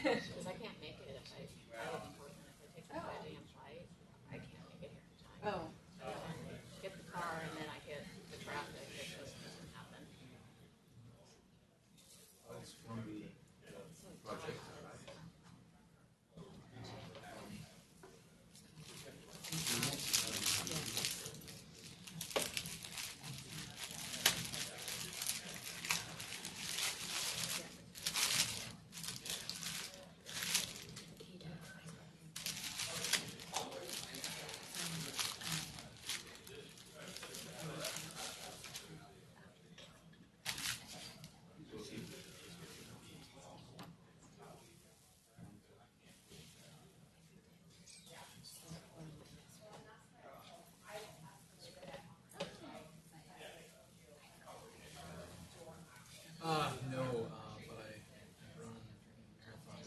Because I can't make it if I live in Portland. If I take the 5 a.m. flight, I can't make it here in time. Oh. Get the car and then I hit the traffic. It just doesn't happen. That's from the project. No, but I run marathons.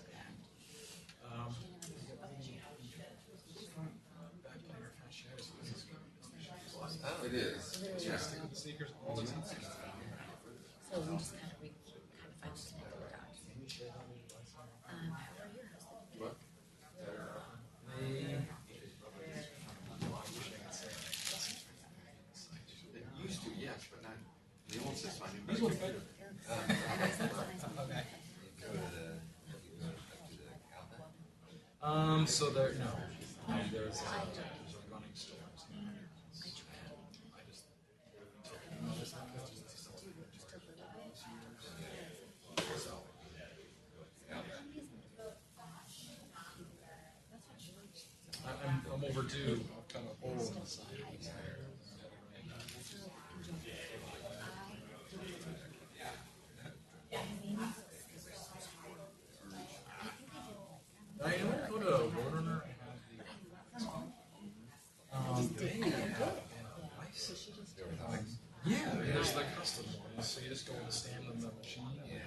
It is. Yeah. Sneakers all the time. So we just kind of find the connected dots. How are your houses? What? It used to, yes, but not. The old system. These ones better. So there, no. There's running stores. I'm overdue. I've got a hole in the side. I know go to Warner and have the yeah, there's the custom ones. So you just go and stand on the machine and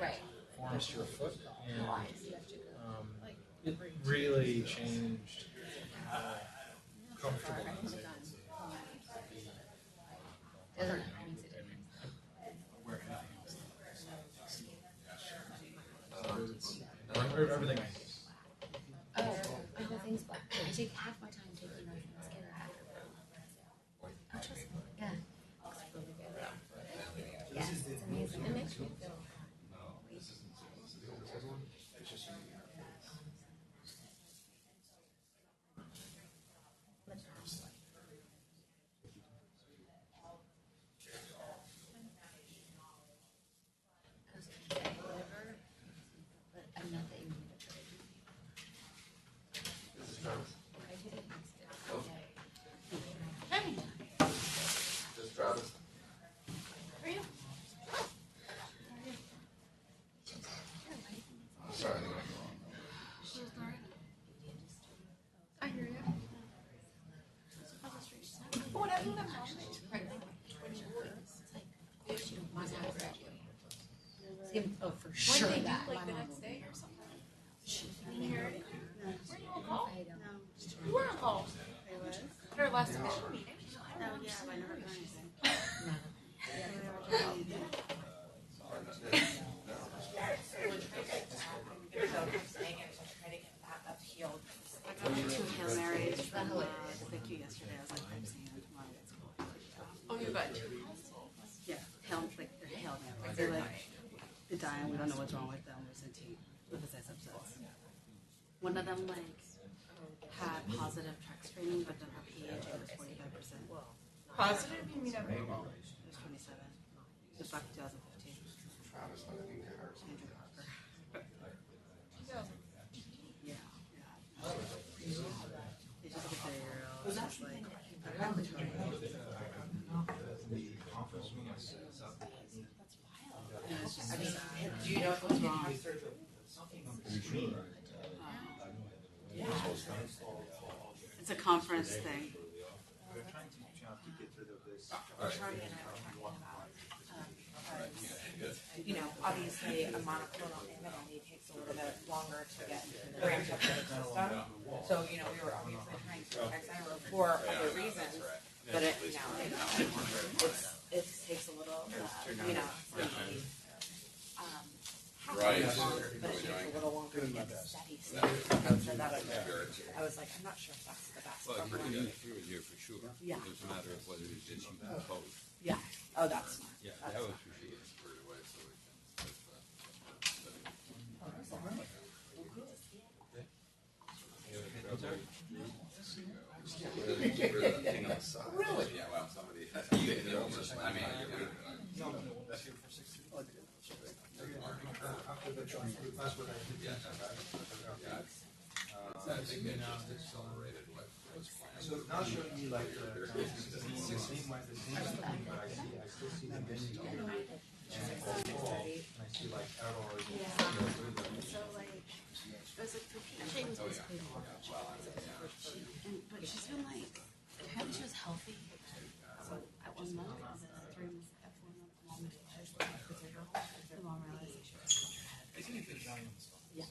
forms to your foot, and it really changed how comfortable I was able to be. Wear anything else. Everything I use. Oh, the thing's black. I take half my time taking off mascara after. Oh, trust me. Yeah. It's really good though. Yeah, it's amazing. It makes me feel oh, for sure. Like the next day or something? Were you on call? No. You were on call. I was? At our last commission meeting. No, yeah, but I never done anything. I got 2 Hail Marys from the PICU yesterday. I was like, I'm seeing it tomorrow at school. Oh, you got 2? Yeah, they're Hail Marys. They're like, they're dying. We don't know what's wrong with them. We're sent to lymphocyte subsets. One of them had positive track screening, but then her pH was 45%. Positive? You mean It was 27. It was back in 2015. Andrew Parker. Yeah. It's just like a 30-year-old. It's just like, I mean, do you know what's wrong? It's a conference thing. Charlie and I were talking about, you know, obviously a monoclonal antibody takes a little bit longer to get ramped up in the system. So, you know, we were obviously trying to Extracellular for other reasons, but it, you know, it takes a little, you know, Right. longer, but it takes a little longer to get like steady state. And so that's where I was like, I'm not sure if that's the best. Well, you can use through here for sure. Yeah. It's a matter of whether it gets you composed. Yeah. Oh, that's smart. Yeah, That's that was smart. for sure. Really? Yeah, well, somebody has to get the illness. I mean, that's here for 60. After the training, that's what I did. Yeah, I think they just accelerated what was planned. So now showing me like the same way, the same thing, but I still see the menu and I see like errors. So like, there's a PJ was basically but she's been like, apparently she was healthy. So at 1 month, at 3 months, at 4 months, the mom realized she was her head. I think it's done. Yeah.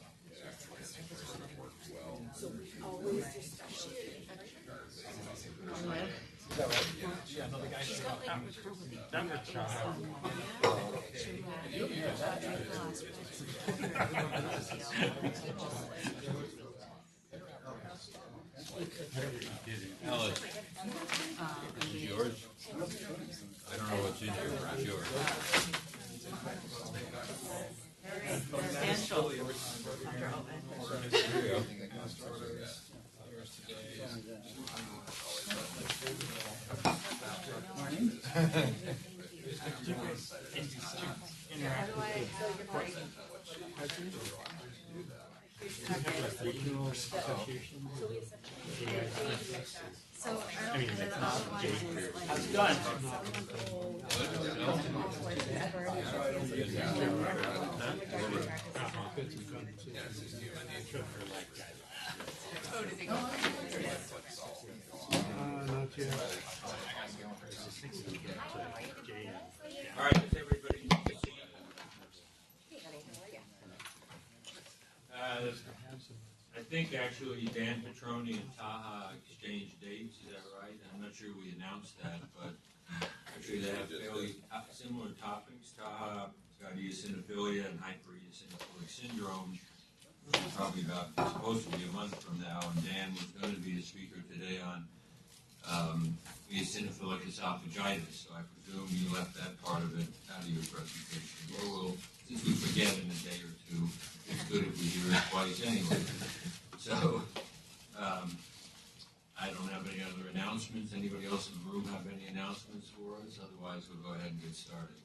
So always just Yeah, no, the guy She's got like Alice, this is yours? I don't know what's in here, but it's yours. substantial. Here you go. So I mean, How's it going? All right, is everybody? I think actually Dan Petroni and Taha exchanged dates, is that right? I'm not sure we announced that, but actually they have fairly similar topics. Taha's got eosinophilia and hypereosinophilic syndrome. Probably about, supposed to be a month from now, and Dan was going to be the speaker today on eosinophilic esophagitis, so I presume you left that part of it out of your presentation. Or we'll, since we forget in a day or two, it's good if we hear it twice anyway. So, I don't have any other announcements. Anybody else in the room have any announcements for us? Otherwise, we'll go ahead and get started.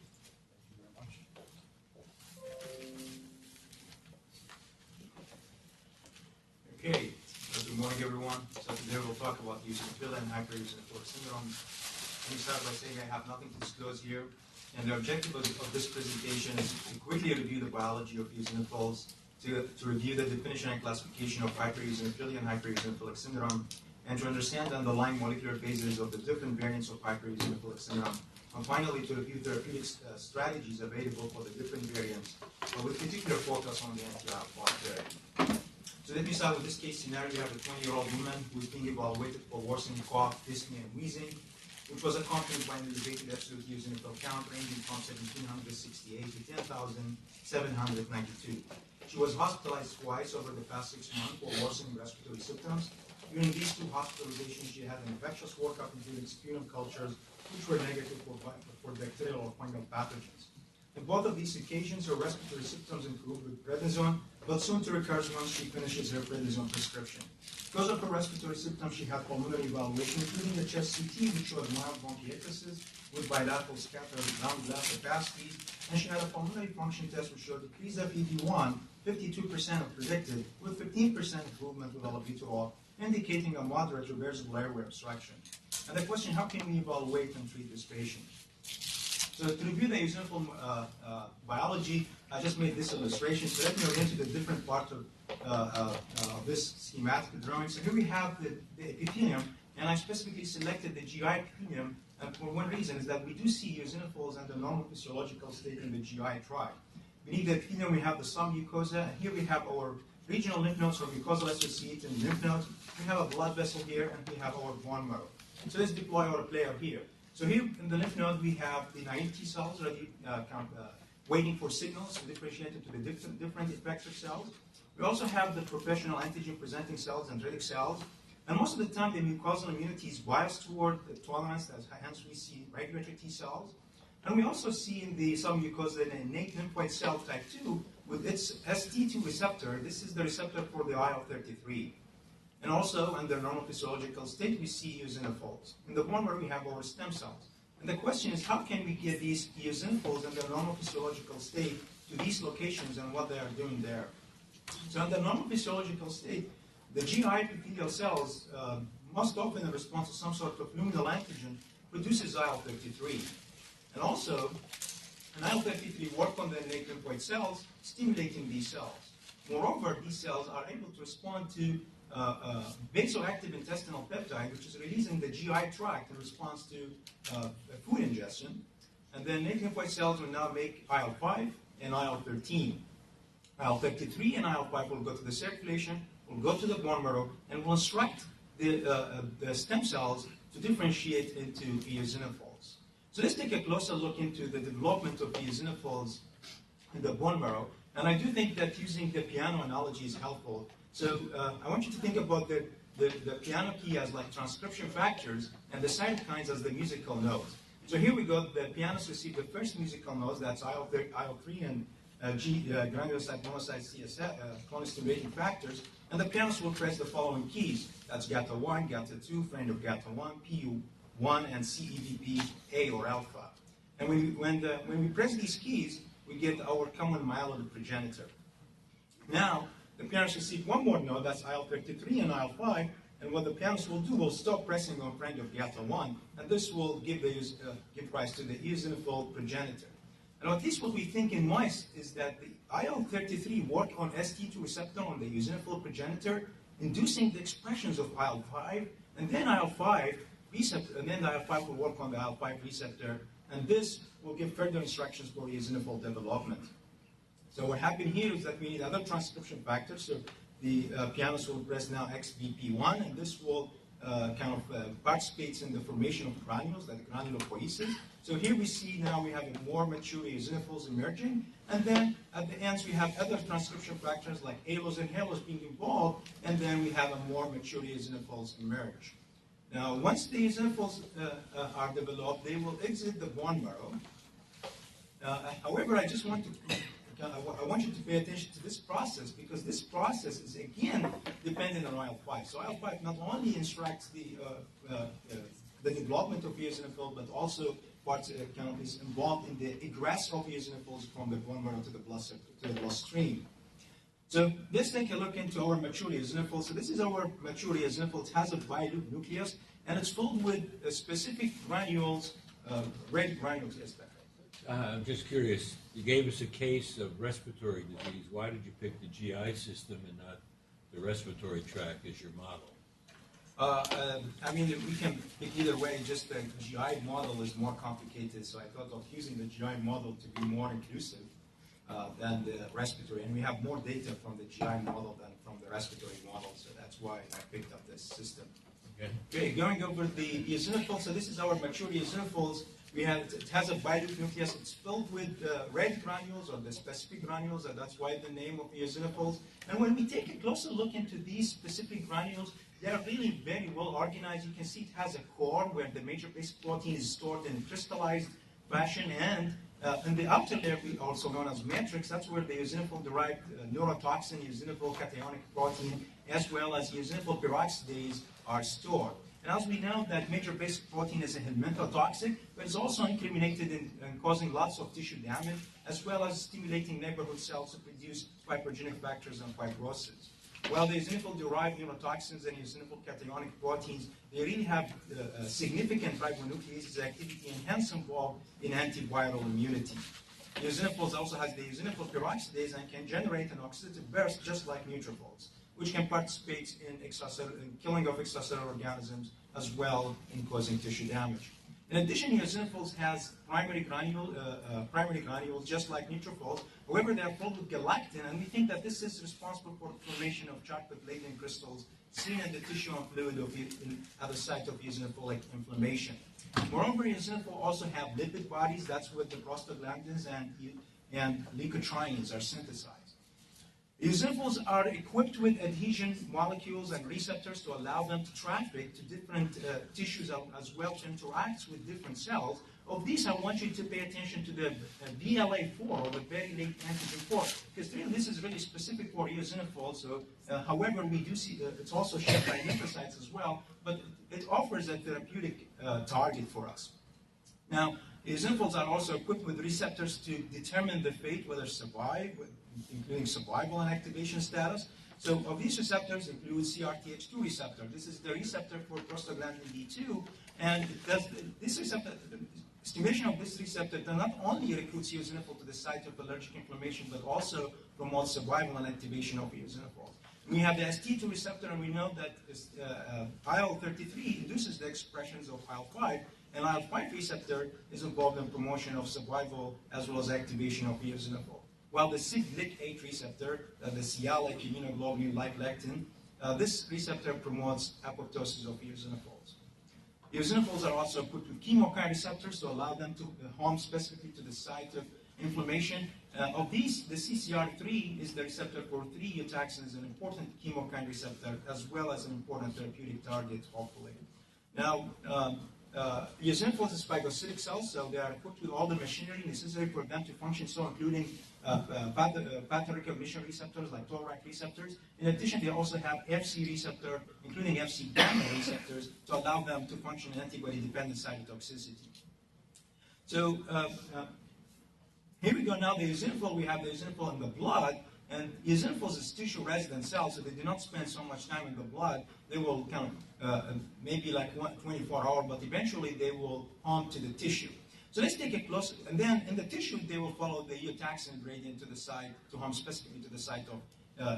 Okay, good morning everyone. So today we'll talk about eosinophilia and hypereosinophilic syndrome. Let me start by saying I have nothing to disclose here. And the objective of this presentation is to quickly review the biology of eosinophils, to review the definition and classification of hypereosinophilia and hypereosinophilic syndrome, and to understand the underlying molecular phases of the different variants of hypereosinophilic syndrome, and finally to review therapeutic strategies available for the different variants, with particular focus on the anti-alpha therapy. So let me start with this case scenario. You have a 20-year-old woman who is being evaluated for worsening cough, dyspnea, and wheezing, which was accompanied by an elevated absolute eosinophil count ranging from 1,768 to 10,792. She was hospitalized twice over the past 6 months for worsening respiratory symptoms. During these 2 hospitalizations, she had an infectious workup including sputum cultures, which were negative for bacterial or fungal pathogens. In both of these occasions, her respiratory symptoms improved with prednisone, but soon to recur once she finishes her prednisone prescription. Because of her respiratory symptoms, she had pulmonary evaluation, including a chest CT, which showed mild bronchiectasis with bilateral scatter ground glass opacities, and she had a pulmonary function test which showed decreased FEV1, 52% of predicted, with 15% improvement with albuterol, indicating a moderate reversible airway obstruction. And the question, how can we evaluate and treat this patient? So to review the eosinophil biology, I just made this illustration. So let me go into the different parts of this schematic drawing. So here we have the epithelium, and I specifically selected the GI epithelium, and for one reason is that we do see eosinophils in the normal physiological state in the GI tract. Beneath the epithelium, we have the submucosa, and here we have our regional lymph nodes or mucosal associated lymph nodes. We have a blood vessel here, and we have our bone marrow. So let's deploy our player here. So here in the lymph node, we have the naive T cells ready, waiting for signals to differentiate into the different effector cells. We also have the professional antigen-presenting cells and dendritic cells. And most of the time, the mucosal immunity is biased toward the tolerance, hence we see regulatory T cells. And we also see in the submucosal an innate lymphoid cell type 2 with its ST2 receptor. This is the receptor for the IL-33. And also, under normal physiological state, we see eosinophils. In the bone marrow, we have our stem cells. And the question is, how can we get these eosinophils in their normal physiological state to these locations and what they are doing there? So in the normal physiological state, the GI epithelial cells, most often in response to some sort of luminal antigen, produces IL-33. And also, an IL-33 work on the innate lymphoid cells, stimulating these cells. Moreover, these cells are able to respond to vasoactive intestinal peptide, which is released in the GI tract in response to food ingestion. And then innate lymphoid cells will now make IL-5 and IL-13. IL-33 and IL-5 will go to the circulation, will go to the bone marrow, and will instruct the stem cells to differentiate into eosinophils. So let's take a closer look into the development of eosinophils in the bone marrow. And I do think that using the piano analogy is helpful. So I want you to think about the piano key as like transcription factors and the cytokines as the musical notes. So here we go. The pianos receive the first musical notes, that's IL-3 and granulocyte, monocyte, CSF, clone-stimulating factors, and the pianist will press the following keys. That's GATA1, GATA2, friend of GATA1, PU1, and CEBP A or alpha. And when we press these keys, we get our common myeloid progenitor. Now, the pianist receives one more node, that's IL-33 and IL-5, and what the pianist will do, will stop pressing on friend of GATA1, and this will give rise to the eosinophil progenitor. And at least what we think in mice is that the IL-33 work on ST2 receptor on the eosinophil progenitor, inducing the expressions of IL-5, and then IL-5 receptor, and then the IL-5 will work on the IL-5 receptor, and this will give further instructions for eosinophil development. So what happened here is that we need other transcription factors. So the pianist will press now XBP1, and this will participates in the formation of granules, like granulopoiesis. So here we see now we have more mature eosinophils emerging, and then at the ends we have other transcription factors like halos and halos being involved, and then we have a more mature eosinophils emerge. Now, once the eosinophils are developed, they will exit the bone marrow. However, I just want to I want you to pay attention to this process, because this process is again dependent on IL-5. So IL-5 not only instructs the development of eosinophil, but also is involved in the egress of eosinophils from the bone marrow to the bloodstream. So let's take a look into our mature eosinophil. So this is our mature eosinophil. It has a bi-loop nucleus, and it's filled with specific granules, red granules. Yes, I'm just curious, you gave us a case of respiratory disease. Why did you pick the GI system and not the respiratory tract as your model? I mean, we can pick either way, just the GI model is more complicated, so I thought of using the GI model to be more inclusive than the respiratory. And we have more data from the GI model than from the respiratory model, so that's why I picked up this system. Okay, going over the eosinophils, so this is our mature eosinophils. It has a bi-loop nucleus. It's filled with red granules, or the specific granules, and that's why the name of eosinophils. And when we take a closer look into these specific granules, they are really very well organized. You can see it has a core where the major basic protein is stored in crystallized fashion, and in the outer layer, also known as matrix, that's where the eosinophil-derived neurotoxin, eosinophil cationic protein, as well as eosinophil peroxidase are stored. And as we know, that major basic protein is a helmintotoxic, but it's also incriminated in causing lots of tissue damage, as well as stimulating neighborhood cells to produce fibrogenic factors and fibrosis. While the eosinophil-derived neurotoxins and eosinophil cationic proteins, they really have significant ribonucleases activity and hence involved in antiviral immunity. Eosinophils also has the eosinophil peroxidase and can generate an oxidative burst just like neutrophils, which can participate in killing of extracellular organisms as well in causing tissue damage. In addition, eosinophils has primary granules just like neutrophils. However, they are filled with galactin, and we think that this is responsible for the formation of chocolate-laden crystals seen in the tissue and fluid at the site of eosinophilic inflammation. Moreover, eosinophils also have lipid bodies. That's where the prostaglandins and leukotrienes are synthesized. Eosinophils are equipped with adhesion molecules and receptors to allow them to traffic to different tissues as well to interact with different cells. Of these, I want you to pay attention to the VLA4, or the very late antigen 4, because really, this is really specific for eosinophils. So, however, we do see it's also shared by lymphocytes as well, but it offers a therapeutic target for us. Now, eosinophils are also equipped with receptors to determine the fate, whether survive, including survival and activation status. So of these receptors include CRTH2 receptor. This is the receptor for prostaglandin D2, and this receptor, stimulation of this receptor does not only recruit eosinophil to the site of allergic inflammation, but also promotes survival and activation of eosinophils. We have the ST2 receptor, and we know that IL-33 induces the expressions of IL-5, and IL-5 receptor is involved in promotion of survival as well as activation of eosinophil. While the SIGLIC8 receptor, the sialic immunoglobulin-like lectin, this receptor promotes apoptosis of eosinophils. Eosinophils are also equipped with chemokine receptors to allow them to home specifically to the site of inflammation. Of these, the CCR3 is the receptor for 3-eotaxins, an important chemokine receptor, as well as an important therapeutic target, hopefully. Now, eosinophils are phagocytic cells, so they are equipped with all the machinery necessary for them to function, so including pattern recognition receptors like TORAC receptors. In addition, they also have FC receptor, including FC gamma receptors, to allow them to function in antibody-dependent cytotoxicity. So here we go now, the eosinophil, we have the eosinophil in the blood, and eosinophils is tissue-resident cells, so they do not spend so much time in the blood. They will kind of, maybe like 24 hours, but eventually they will home to the tissue. So let's take a closer, and then in the tissue, they will follow the eotaxin gradient to the site, to home specifically to the site of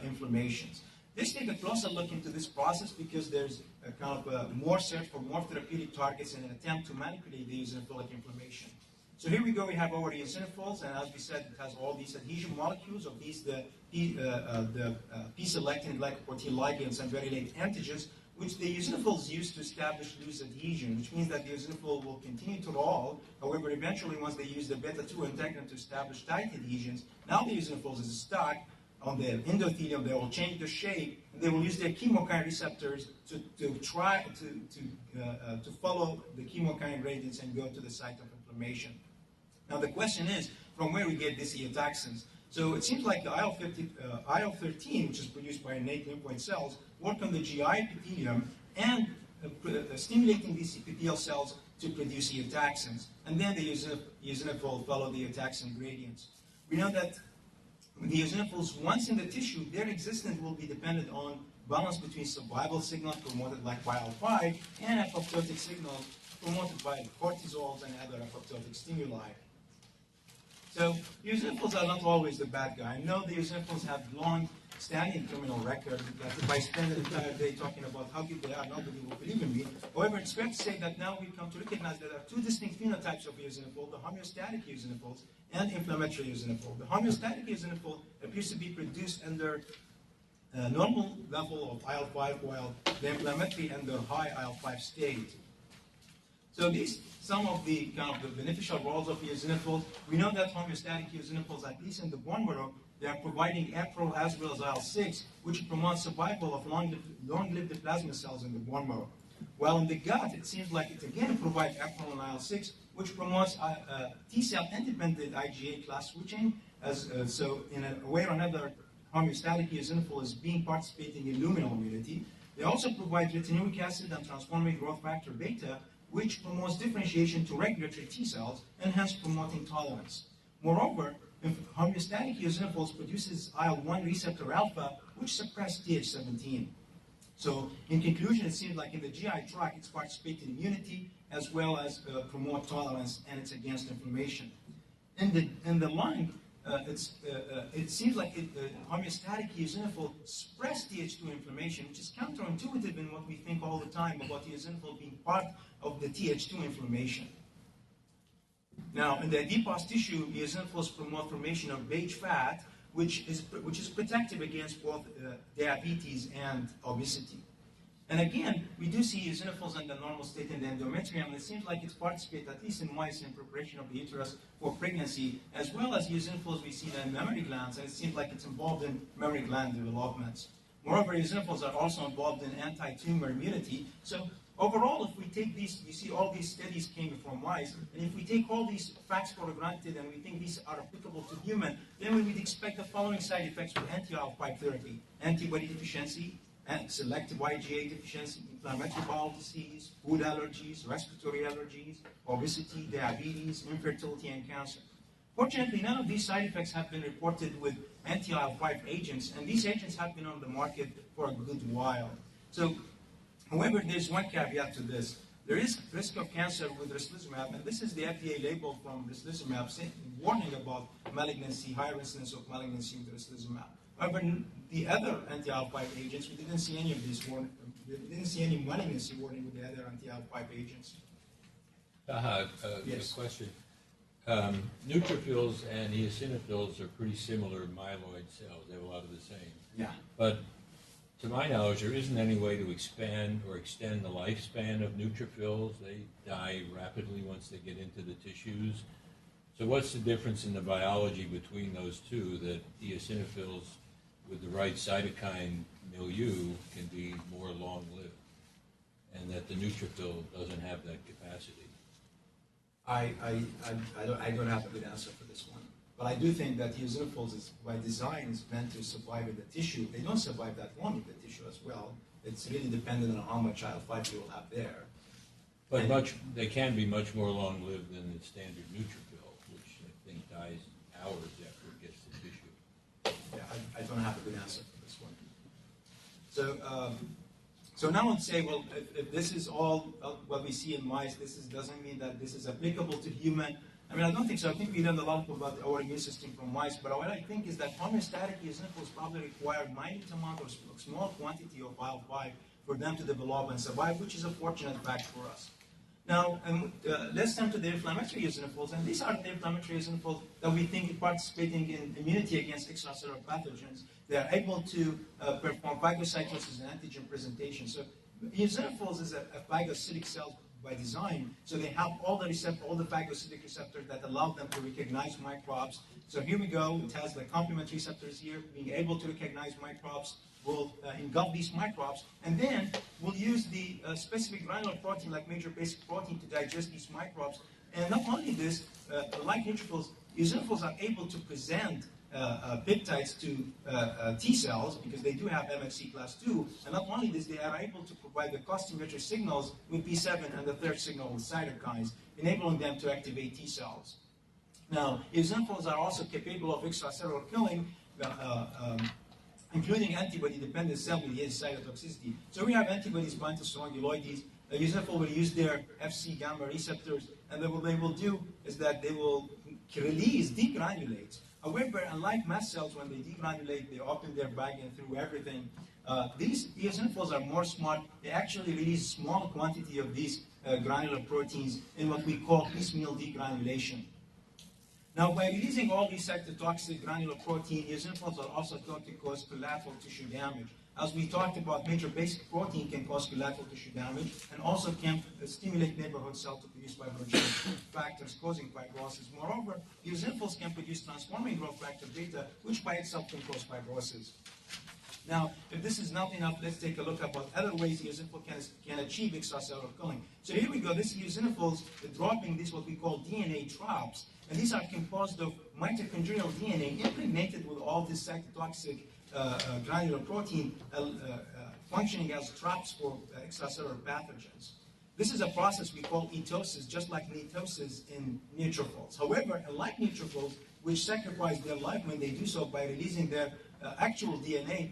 inflammations. Let's take a closer look into this process because there's a kind of more search for more therapeutic targets in an attempt to manipulate the eosinophilic inflammation. So here we go, we have our eosinophils, and as we said, it has all these adhesion molecules of these, the P-selectin glycoprotein ligands and very late antigens, which the eosinophils use to establish loose adhesion, which means that the eosinophil will continue to roll. However, eventually, once they use the beta-2 integrant to establish tight adhesions, now the eosinophils is stuck on the endothelium. They will change the shape, and they will use their chemokine receptors to try to follow the chemokine gradients and go to the site of inflammation. Now, the question is, from where we get these eotaxins? So it seems like the IL-13, which is produced by innate lymphoid cells, work on the GI epithelium and stimulating these epithelial cells to produce eotaxins. And then the eosinophil follow the eotaxin gradients. We know that the eosinophils, once in the tissue, their existence will be dependent on balance between survival signals promoted like by IL-5 and apoptotic signals promoted by cortisols and other apoptotic stimuli. So eosinophils are not always the bad guy. I know the eosinophils have long-standing criminal record. That if I spend the entire day talking about how good they are, nobody will believe in me. However, it's fair to say that now we come to recognize that there are two distinct phenotypes of eosinophil, the homeostatic eosinophils and inflammatory eosinophil. The homeostatic eosinophil appears to be produced under normal level of IL-5, while the inflammatory under high IL-5 state. So these, some of the kind of the beneficial roles of eosinophils. We know that homeostatic eosinophils, at least in the bone marrow, they are providing APRIL as well as IL-6, which promotes survival of long-lived plasma cells in the bone marrow. While in the gut, it seems like it again provides APRIL and IL-6, which promotes T-cell independent IgA class switching. So in a way or another, homeostatic eosinophil is participating in luminal immunity. They also provide retinoic acid and transforming growth factor beta, which promotes differentiation to regulatory T cells and hence promoting tolerance. Moreover, homeostatic eosinophils produces IL-1 receptor alpha, which suppresses Th17. So in conclusion, it seems like in the GI tract, it's participating in immunity as well as promote tolerance, and it's against inflammation. In the lung, it seems like homeostatic eosinophil suppress Th2 inflammation, which is counterintuitive in what we think all the time about eosinophil being part of the Th2 inflammation. Now, in the adipose tissue, eosinophils promote formation of beige fat, which is protective against both diabetes and obesity. And again, we do see eosinophils in the normal state in the endometrium, and it seems like it's participated, at least in mice, in preparation of the uterus for pregnancy, as well as eosinophils we see in mammary glands, and it seems like it's involved in mammary gland development. Moreover, eosinophils are also involved in anti-tumor immunity. So overall, if we take these, you see all these studies came from mice, and if we take all these facts for granted and we think these are applicable to human, then we would expect the following side effects with anti-IL-5 therapy: antibody deficiency, and selective IgA deficiency, inflammatory bowel disease, food allergies, respiratory allergies, obesity, diabetes, infertility, and cancer. Fortunately, none of these side effects have been reported with anti-IL-5 agents, and these agents have been on the market for a good while. So, however, there's one caveat to this. There is risk of cancer with rituximab, and this is the FDA label from rituximab warning about malignancy, higher incidence of malignancy with rituximab. However, the other anti-IL-5 agents, we didn't see any of these warning. We didn't see any malignancy warning with the other anti-IL-5 agents. Taha, Yes. a question. Neutrophils and eosinophils are pretty similar myeloid cells. They have a lot of the same. Yeah. But to my knowledge, there isn't any way to expand or extend the lifespan of neutrophils. They die rapidly once they get into the tissues. So what's the difference in the biology between those two, that eosinophils with the right cytokine milieu can be more long-lived, and that the neutrophil doesn't have that capacity? I don't have a good answer for this one. But I do think that eosinophils, is, by design, is meant to survive in the tissue. They don't survive that long in the tissue as well. It's really dependent on how much IL-5 you will have there. But they can be much more long-lived than the standard neutrophil, which I think dies hours after it gets to tissue. Yeah, I don't have a good answer for this one. So, so now let's say, well, if this is all what we see in mice, doesn't mean that this is applicable to human. I mean, I don't think so. I think we learned a lot about our immune system from mice, but what I think is that homeostatic eosinophils probably require minute amount or small quantity of IL-5 for them to develop and survive, which is a fortunate fact for us. Now, let's turn to the inflammatory eosinophils, and these are the inflammatory eosinophils that we think are participating in immunity against extracellular pathogens. They are able to perform phagocytosis and antigen presentation. So eosinophils is a phagocytic cell by design, so they have all the phagocytic receptors that allow them to recognize microbes. So here we go, it has the complement receptors here, being able to recognize microbes. Will engulf these microbes, and then we'll use the specific granular protein, like major basic protein, to digest these microbes. And not only this, like neutrophils, eosinophils are able to present peptides to T cells, because they do have MHC class II. And not only this, they are able to provide the costimulatory signals with B7 and the third signal with cytokines, enabling them to activate T cells. Now, eosinophils are also capable of extracellular killing, including antibody-dependent cell-mediated cytotoxicity. So we have antibodies bind to strongyloides. The eosinophil will use their Fc gamma receptors, and then what they will do is that they will release degranulates. However, unlike mast cells, when they degranulate, they open their bag and through everything. These eosinophils are more smart. They actually release small quantity of these granular proteins in what we call piecemeal degranulation. Now, by releasing all these cytotoxic granular protein, eosinophils are also thought to cause collateral tissue damage. As we talked about, major basic protein can cause collateral tissue damage and also can stimulate neighborhood cell to produce fibrogenic factors causing fibrosis. Moreover, eosinophils can produce transforming growth factor beta, which by itself can cause fibrosis. Now, if this is not enough, let's take a look about other ways eosinophils can achieve extracellular killing. So here we go. This eosinophils are dropping these what we call DNA traps. And these are composed of mitochondrial DNA impregnated with all this cytotoxic granular protein functioning as traps for extracellular pathogens. This is a process we call etosis, just like mitosis in neutrophils. However, unlike neutrophils, which sacrifice their life when they do so by releasing their actual DNA,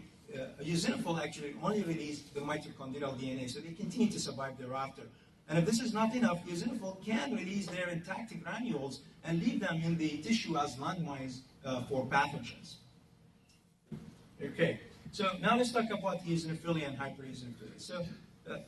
eosinophils actually only release the mitochondrial DNA, so they continue to survive thereafter. And if this is not enough, eosinophils can release their intact granules and leave them in the tissue as landmines for pathogens. Okay, so now let's talk about eosinophilia and hypereosinophilia. So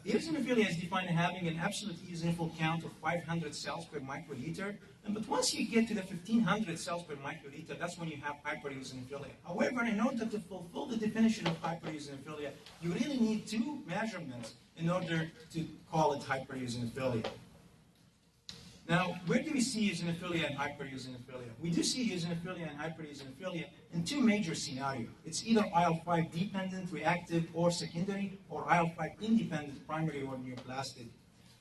Eosinophilia is defined as having an absolute eosinophil count of 500 cells per microliter. But once you get to the 1500 cells per microliter, that's when you have hypereosinophilia. However, in order to fulfill the definition of hypereosinophilia, you really need two measurements in order to call it hypereosinophilia. Now, where do we see eosinophilia and hypereosinophilia? We do see eosinophilia and hypereosinophilia in two major scenarios. It's either IL-5 dependent, reactive, or secondary, or IL-5 independent, primary or neoplastic.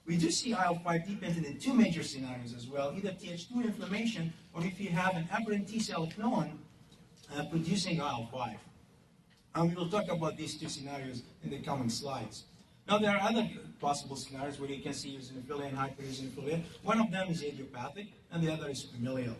We do see IL-5 dependent in two major scenarios as well, either Th2 inflammation, or if you have an aberrant T-cell clone producing IL-5. And we will talk about these two scenarios in the coming slides. Now, there are other possible scenarios where you can see eosinophilia and hypereosinophilia. One of them is idiopathic, and the other is familial.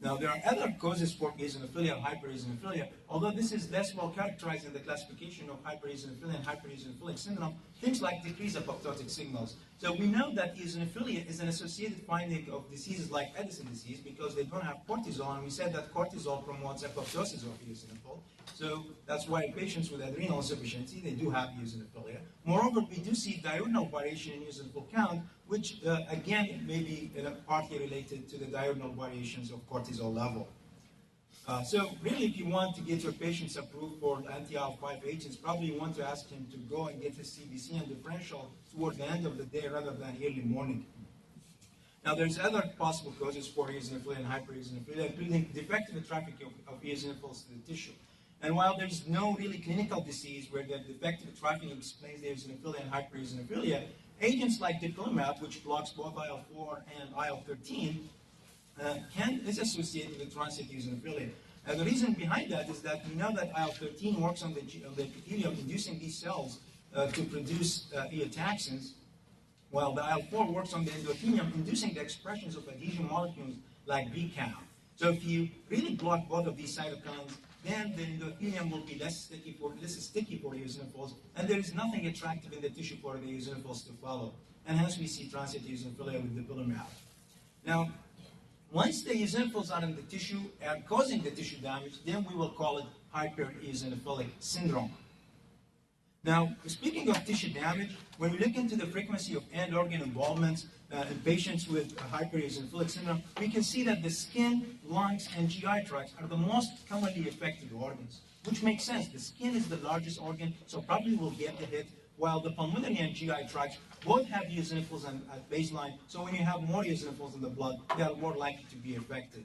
Now, there are other causes for eosinophilia or hypereosinophilia, although this is less well characterized in the classification of hypereosinophilia and hypereosinophilic syndrome, things like decreased apoptotic signals. So we know that eosinophilia is an associated finding of diseases like Edison disease because they don't have cortisol, and we said that cortisol promotes apoptosis of eosinophil. So that's why in patients with adrenal insufficiency, they do have eosinophilia. Moreover, we do see diurnal variation in eosinophil count, which again may be partly related to the diurnal variations of cortisol level. So really, if you want to get your patients approved for anti-IL-5 agents, probably you want to ask him to go and get his CBC and differential toward the end of the day rather than early morning. Now, there's other possible causes for eosinophilia and hypereosinophilia, including defective trafficking of eosinophils to the tissue. And while there's no really clinical disease where the defective trafficking explains the eosinophilia and hypereosinophilia, agents like dupilumab, which blocks both IL-4 and IL-13, is associated with transient eosinophilia. And the reason behind that is that we know that IL-13 works on the epithelium, inducing these cells to produce eotaxins, while the IL-4 works on the endothelium, inducing the expressions of adhesion molecules like BCAM. So if you really block both of these cytokines, then the endothelium will be less sticky for eosinophils, and there is nothing attractive in the tissue for the eosinophils to follow. And hence we see transient eosinophilia with dupilumab. Now, once the eosinophils are in the tissue and causing the tissue damage, then we will call it hypereosinophilic syndrome. Now, speaking of tissue damage, when we look into the frequency of end organ involvements in patients with hypereosinophilic syndrome, we can see that the skin, lungs, and GI tracts are the most commonly affected organs, which makes sense. The skin is the largest organ, so probably will get the hit, while the pulmonary and GI tracts both have eosinophils at baseline, so when you have more eosinophils in the blood, they are more likely to be affected.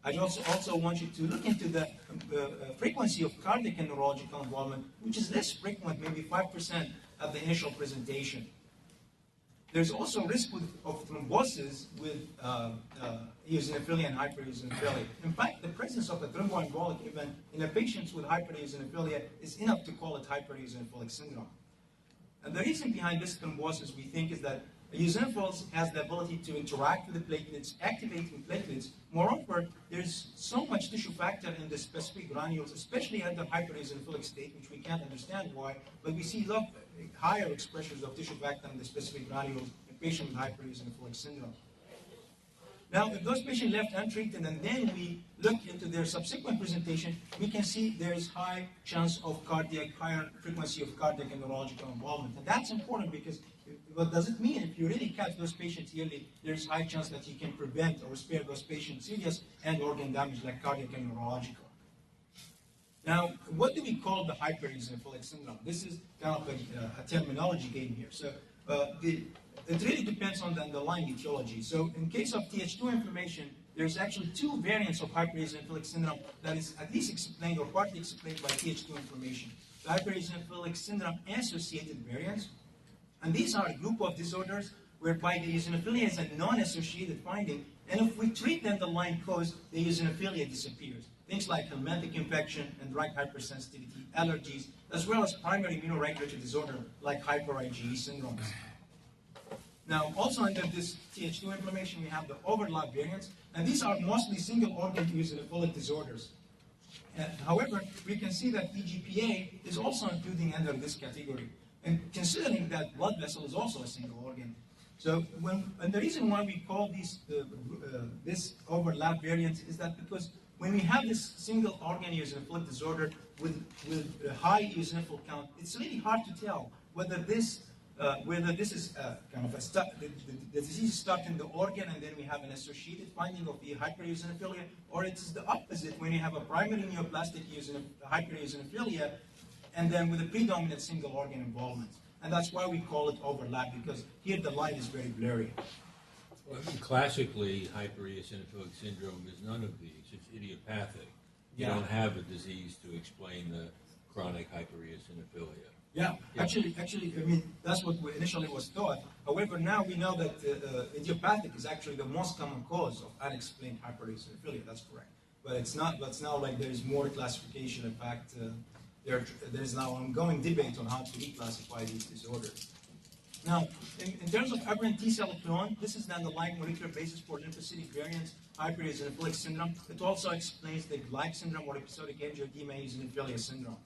I also want you to look into the frequency of cardiac and neurological involvement, which is less frequent, maybe 5% at the initial presentation. There's also risk of thrombosis with eosinophilia and hypereosinophilia. In fact, the presence of a thromboembolic event in a patient with hypereosinophilia is enough to call it hypereosinophilic syndrome. And the reason behind this thrombosis, we think, is that eosinophils has the ability to interact with the platelets, activating platelets. Moreover, there's so much tissue factor in the specific granules, especially at the hypereosinophilic state, which we can't understand why, but we see higher expressions of tissue factor in the specific granules in patients with hypereosinophilic syndrome. Now, if those patients left untreated and then we look into their subsequent presentation, we can see there's high chance of higher frequency of cardiac and neurological involvement. And that's important because what does it mean? If you really catch those patients early, there's high chance that you can prevent or spare those patients serious and organ damage like cardiac and neurological. Now, what do we call the hypereosinophilic syndrome? This is kind of a terminology game here. So it really depends on the underlying etiology. So in case of Th2 inflammation, there's actually two variants of hypereosinophilic syndrome that is at least explained or partly explained by Th2 inflammation. The hypereosinophilic syndrome associated variants. And these are a group of disorders whereby the eosinophilia is a non-associated finding, and if we treat the underlying cause, the eosinophilia disappears. Things like helminthic infection and drug hypersensitivity, allergies, as well as primary immunoregulatory disorder like hyper-IgE syndromes. Now, also under this Th2 inflammation, we have the overlap variants, and these are mostly single-organ eosinophilic disorders. However, we can see that EGPA is also including under this category. And considering that blood vessel is also a single organ. So and the reason why we call these this overlap variant is that because when we have this single organ eosinophilic disorder with a high eosinophil count, it's really hard to tell whether this is kind of the disease starts in the organ and then we have an associated finding of the hypereosinophilia, or it's the opposite when you have a primary neoplastic hypereosinophilia and then with a predominant single organ involvement. And that's why we call it overlap, because here the line is very blurry. Well, classically, hypereosinophilic syndrome is none of these. It's idiopathic. You don't have a disease to explain the chronic hypereosinophilia. Yeah, actually, I mean, that's what initially was thought. However, now we know that idiopathic is actually the most common cause of unexplained hypereosinophilia. That's correct. But it's not. But now, like, there is more classification. In fact, there is now ongoing debate on how to reclassify these disorders. Now, in terms of aberrant T-cell clone, this is the underlying molecular basis for lymphocytic variant hypereosinophilic syndrome. It also explains the Glyke syndrome or episodic angioedema eosinophilia syndrome.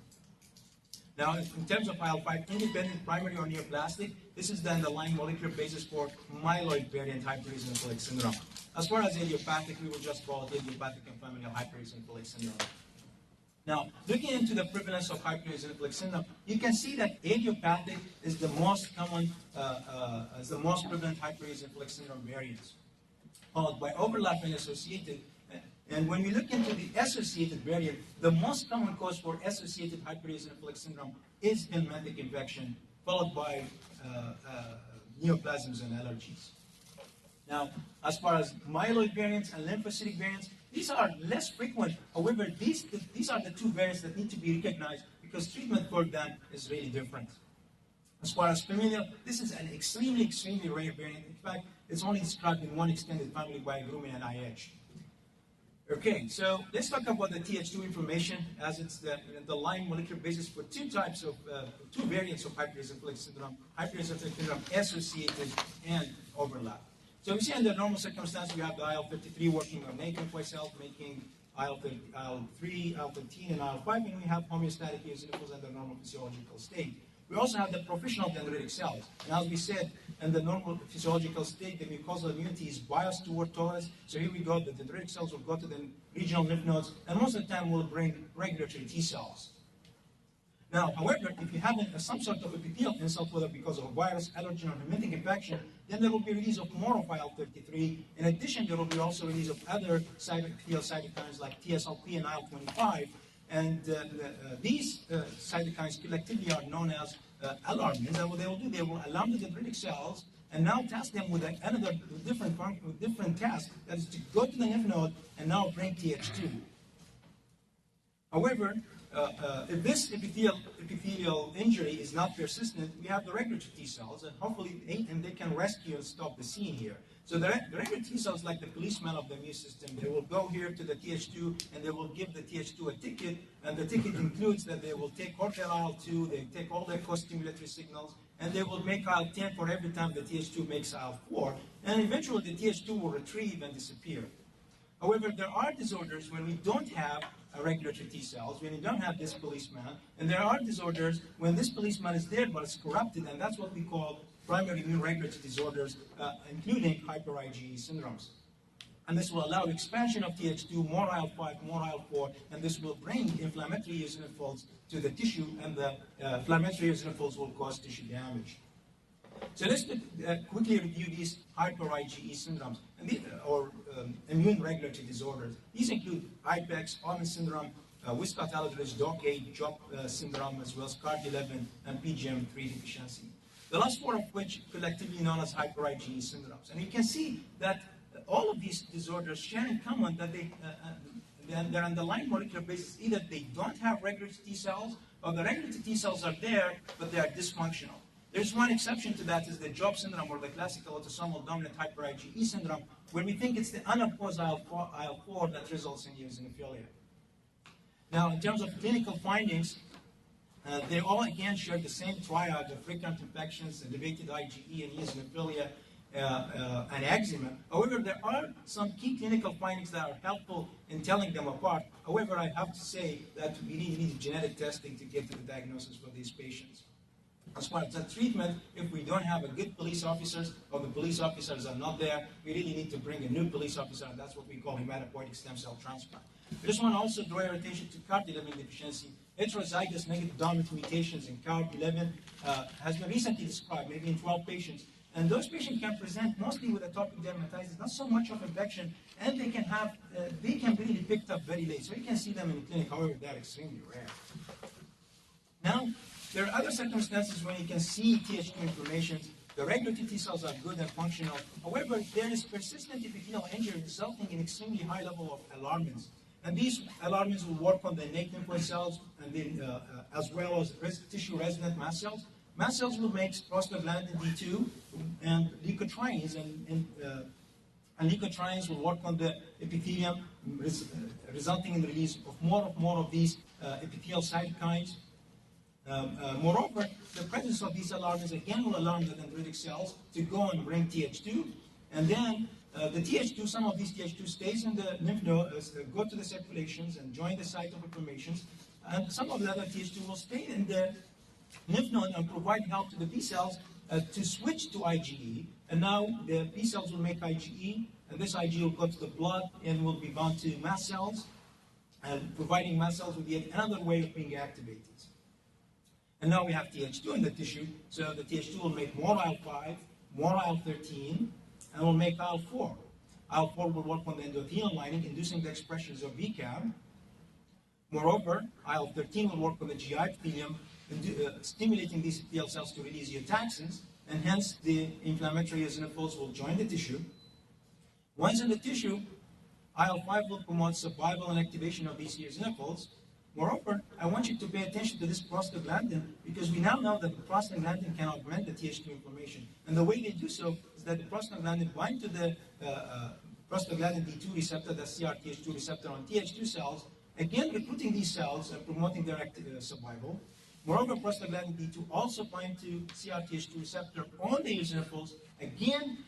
Now, in terms of IL-5 independent primary or neoplastic, this is the underlying molecular basis for myeloid variant hypereosinophilic syndrome. As far as idiopathic, we will just call it idiopathic and familial hypereosinophilic syndrome. Now, looking into the prevalence of hypereosinophilic syndrome, you can see that idiopathic is the most common, prevalent hypereosinophilic syndrome variant, followed by overlap and associated. And when we look into the associated variant, the most common cause for associated hypereosinophilic syndrome is helminthic infection, followed by neoplasms and allergies. Now, as far as myeloid variants and lymphocytic variants, these are less frequent. However, these are the two variants that need to be recognized because treatment for them is really different. As far as familial, this is an extremely, extremely rare variant. In fact, it's only described in one extended family by Grumman and IH. Okay, so let's talk about the Th2 information, as it's the underlying molecular basis for two variants of hypereosinophilic syndrome associated and overlap. So we see under normal circumstances, we have the IL-53 working on naked itself, making IL-3, IL-15, and IL-5, and we have homeostatic eosinophils under normal physiological state. We also have the professional dendritic cells. And as we said, in the normal physiological state, the mucosal immunity is biased toward tolerance. So here we go, the dendritic cells will go to the regional lymph nodes, and most of the time will bring regulatory T cells. Now, however, if you have some sort of epithelial insult, whether because of a virus, allergen, or helminthic infection, then there will be release of more of IL-33. In addition, there will be also release of other epithelial cytokines like TSLP and IL-25. And these cytokines collectively are known as alarmins. And what they will do, they will alarm the dendritic cells and now task them with another different task, that is to go to the lymph node and now bring Th2. However, if this epithelial injury is not persistent, we have the regulatory T cells, and hopefully they can rescue and stop the scene here. So the regular T cells, like the policeman of the immune system, they will go here to the Th2 and they will give the Th2 a ticket, and the ticket includes that they will take ortho IL-2, they take all the co-stimulatory signals, and they will make IL-10 for every time the Th2 makes IL-4, and eventually the Th2 will retrieve and disappear. However, there are disorders when we don't have regulatory T cells, when you don't have this policeman, and there are disorders when this policeman is there but it's corrupted, and that's what we call primary immune regulatory disorders, including hyper-IgE syndromes. And this will allow expansion of Th2, more IL-5, more IL-4, and this will bring inflammatory eosinophils to the tissue, and the inflammatory eosinophils will cause tissue damage. So let's quickly review these hyper-IgE syndromes, or immune regulatory disorders. These include IPEX, Almond syndrome, Wiskott-Aldrich, DOCK8, JOP syndrome, as well as CARD11 and PGM3 deficiency. The last four of which collectively known as hyper-IgE syndromes. And you can see that all of these disorders share in common that their underlying molecular basis, either they don't have regulatory T cells, or the regulatory T cells are there, but they are dysfunctional. There's one exception to that, is the JOP syndrome, or the classical autosomal dominant hyper-IgE syndrome, where we think it's the unopposed IL-4 that results in eosinophilia. Now, in terms of clinical findings, they all again share the same triad of frequent infections, elevated IgE and eosinophilia, and eczema. However, there are some key clinical findings that are helpful in telling them apart. However, I have to say that we really need genetic testing to get to the diagnosis for these patients. as far as the treatment, if we don't have a good police officers or the police officers are not there, we really need to bring a new police officer, and that's what we call hematopoietic stem cell transplant. I just want to also draw your attention to CARD11 deficiency. Heterozygous negative dominant mutations in CARD11 has been recently described, maybe in 12 patients. And those patients can present mostly with atopic dermatitis, not so much of infection, and they can have, they can be really picked up very late. So you can see them in the clinic, however, they're extremely rare. Now, there are other circumstances when you can see Th2 inflammations. The regulatory T cells are good and functional. However, there is persistent epithelial injury resulting in extremely high level of alarmins. And these alarmins will work on the innate lymphoid cells, and then, as well as tissue-resident mast cells. Mast cells will make prostaglandin D2 and leukotrienes, and leukotrienes will work on the epithelium, resulting in the release of more of these epithelial cytokines. Moreover, the presence of these alarmins again will alarm the dendritic cells to go and bring Th2, and then the Th2, some of these Th2 stays in the lymph node, go to the circulations and join the site of inflammations, and some of the other Th2 will stay in the lymph node and provide help to the B cells to switch to IgE, and now the B cells will make IgE, and this IgE will go to the blood and will be bound to mast cells, and providing mast cells with yet another way of being activated. And now we have Th2 in the tissue, so the Th2 will make more IL-5, more IL-13, and will make IL-4. IL-4 will work on the endothelial lining, inducing the expressions of VCAM. Moreover, IL-13 will work on the GI epithelium, stimulating these epithelial cells to release eotaxins, and hence the inflammatory eosinophils will join the tissue. Once in the tissue, IL-5 will promote survival and activation of these eosinophils. Moreover, I want you to pay attention to this prostaglandin, because we now know that the prostaglandin can augment the Th2 inflammation. And the way they do so is that the prostaglandin bind to the prostaglandin D2 receptor, the CRTH2 receptor on Th2 cells, again recruiting these cells and promoting their survival. Moreover, prostaglandin D2 also bind to CRTH2 receptor on the eosinophils, again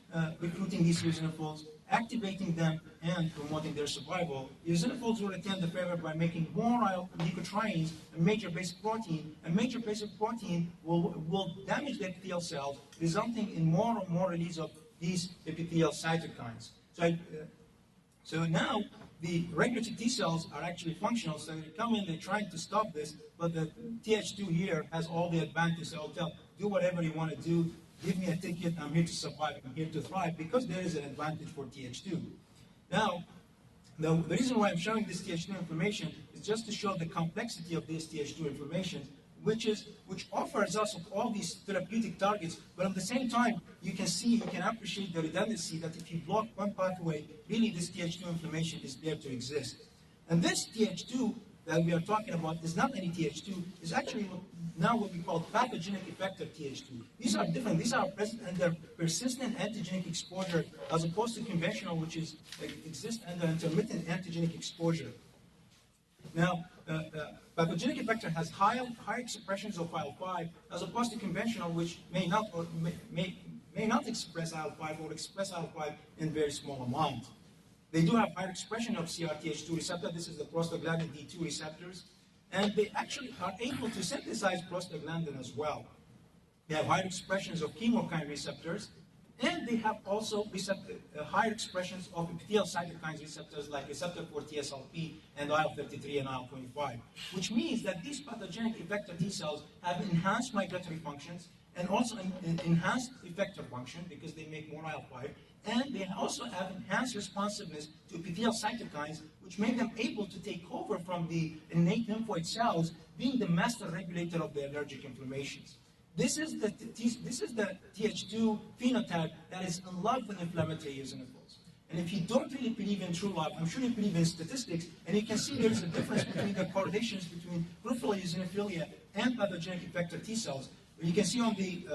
recruiting these eosinophils, activating them and promoting their survival. Eosinophils will retain the favor by making more leukotrienes, a major basic protein, and major basic protein will damage the epithelial cells, resulting in more and more release of these epithelial cytokines. So now the regulatory T cells are actually functional, so they come in, they're trying to stop this, but the Th2 here has all the advantages. So I'll do whatever you want to do. Give me a ticket, I'm here to survive, I'm here to thrive, because there is an advantage for Th2. Now, the reason why I'm showing this Th2 inflammation is just to show the complexity of this Th2 inflammation, which offers us all these therapeutic targets, but at the same time, you can appreciate the redundancy that if you block one pathway, really this Th2 inflammation is there to exist. And this Th2 that we are talking about is not any Th2, is actually now what we call pathogenic effector Th2. These are different. These are present under persistent antigenic exposure, as opposed to conventional, which is exists under intermittent antigenic exposure. Now, pathogenic effector has high expressions of IL-5, as opposed to conventional, which may not express IL-5 or express IL-5 in very small amount. They do have higher expression of CRTH2 receptor. This is the prostaglandin D2 receptors. And they actually are able to synthesize prostaglandin as well. They have higher expressions of chemokine receptors, and they have also higher expressions of epithelial cytokines receptors like receptor for TSLP and IL-33 and IL-25, which means that these pathogenic effector T cells have enhanced migratory functions and also enhanced effector function because they make more IL-5, and they also have enhanced responsiveness to epithelial cytokines, which make them able to take over from the innate lymphoid cells, being the master regulator of the allergic inflammations. This is the Th2 phenotype that is in love with inflammatory eosinophils. And if you don't really believe in true love, I'm sure you believe in statistics, and you can see there's a difference between the correlations between peripheral eosinophilia and pathogenic effector T cells. You can see on the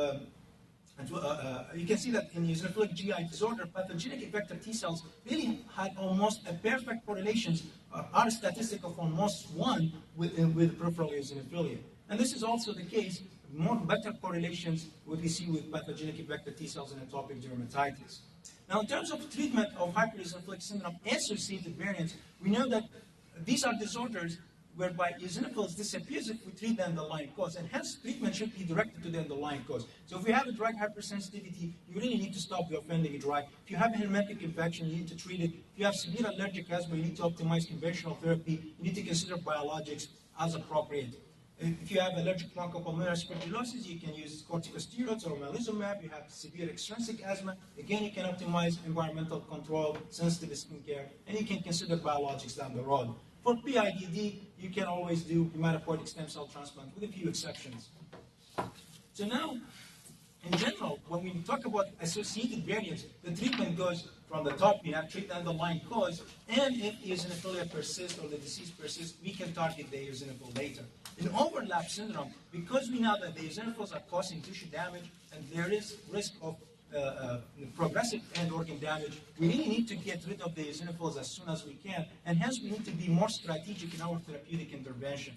you can see that in eosinophilic GI disorder, pathogenic effector T cells really had almost a perfect correlations, are statistical of almost 1 with peripheral eosinophilia. And this is also the case, better correlations what we see with pathogenic effector T cells in atopic dermatitis. Now, in terms of treatment of hypereosinophilic syndrome associated variants, we know that these are disorders whereby eosinophils disappears if we treat the underlying cause, and hence treatment should be directed to the underlying cause. So if we have a drug hypersensitivity, you really need to stop the offending drug. If you have a hermetic infection, you need to treat it. If you have severe allergic asthma, you need to optimize conventional therapy. You need to consider biologics as appropriate. If you have allergic bronchopulmonary aspergillosis, you can use corticosteroids or omalizumab. You have severe extrinsic asthma. Again, you can optimize environmental control, sensitive skincare, and you can consider biologics down the road. For PIDD, you can always do hematopoietic stem cell transplant with a few exceptions. So now, in general, when we talk about associated variants, the treatment goes from the top. We have treat the underlying cause, and if eosinophilia persists or the disease persists, we can target the eosinophil later. In overlap syndrome, because we know that the eosinophils are causing tissue damage and there is risk of progressive end organ damage, we really need to get rid of the eosinophils as soon as we can, and hence we need to be more strategic in our therapeutic intervention.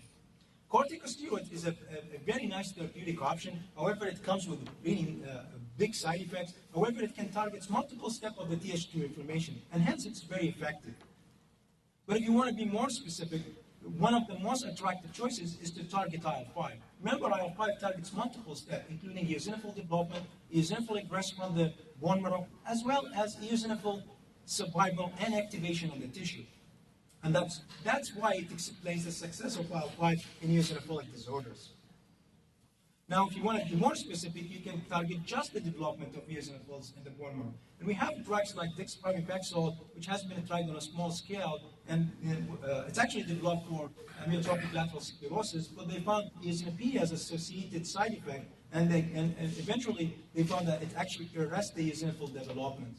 Corticosteroid is a very nice therapeutic option. However, it comes with really big side effects. However, it can target multiple steps of the Th2 inflammation, and hence it's very effective. But if you want to be more specific, one of the most attractive choices is to target IL-5. Remember, IL-5 targets multiple steps, including eosinophil development, eosinophilic aggression on the bone marrow, as well as eosinophil survival and activation on the tissue. And that's why it explains the success of IL-5 in eosinophilic disorders. Now, if you want to be more specific, you can target just the development of eosinophils in the bone marrow. And we have drugs like dexpramipexole, which has been tried on a small scale, and it's actually developed for amyotrophic lateral sclerosis, but they found eosinophilia as an associated side effect, and eventually they found that it actually arrests the eosinophil development.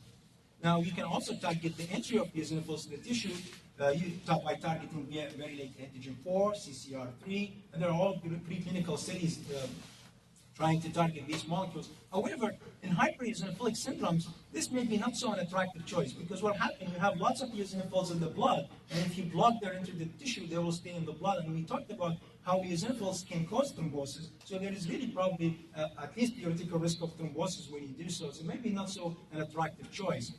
Now, you can also target the entry of eosinophils to the tissue by targeting very late antigen 4, CCR3, and there are all preclinical studies trying to target these molecules. However, in hypereosinophilic syndromes, this may be not so an attractive choice, because what happens, you have lots of eosinophils in the blood, and if you block their entry to the tissue, they will stay in the blood. And we talked about how eosinophils can cause thrombosis, so there is really probably at least theoretical risk of thrombosis when you do so, so maybe not so an attractive choice.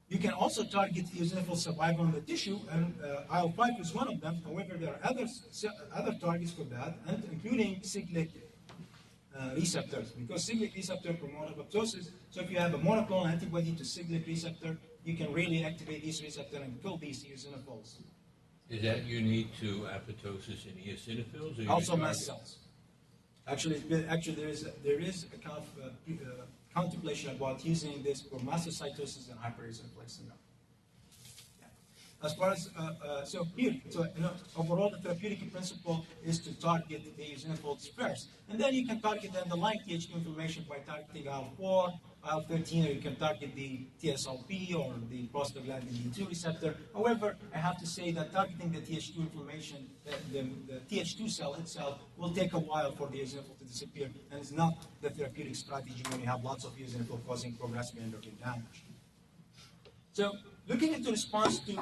You can also target eosinophil survival in the tissue, and IL-5 is one of them. However, there are other targets for that, and including cyclic receptors, because cyclic receptor promote apoptosis. So if you have a monoclonal antibody to cyclic receptor, you can really activate these receptors and kill these eosinophils. Is that unique to apoptosis in eosinophils? Or Also mast cells. Actually, there is a kind of contemplation about using this for mastocytosis and hypereosinophilic syndrome. As far as, overall the therapeutic principle is to target the eosinophils first. And then you can target the underlying Th2 inflammation by targeting IL-4, IL-13, or you can target the TSLP or the prostaglandin D2 receptor. However, I have to say that targeting the Th2 inflammation, the Th2 cell itself, will take a while for the eosinophil to disappear, and it's not the therapeutic strategy when you have lots of eosinophil causing progressive endocrine damage. So, looking into response to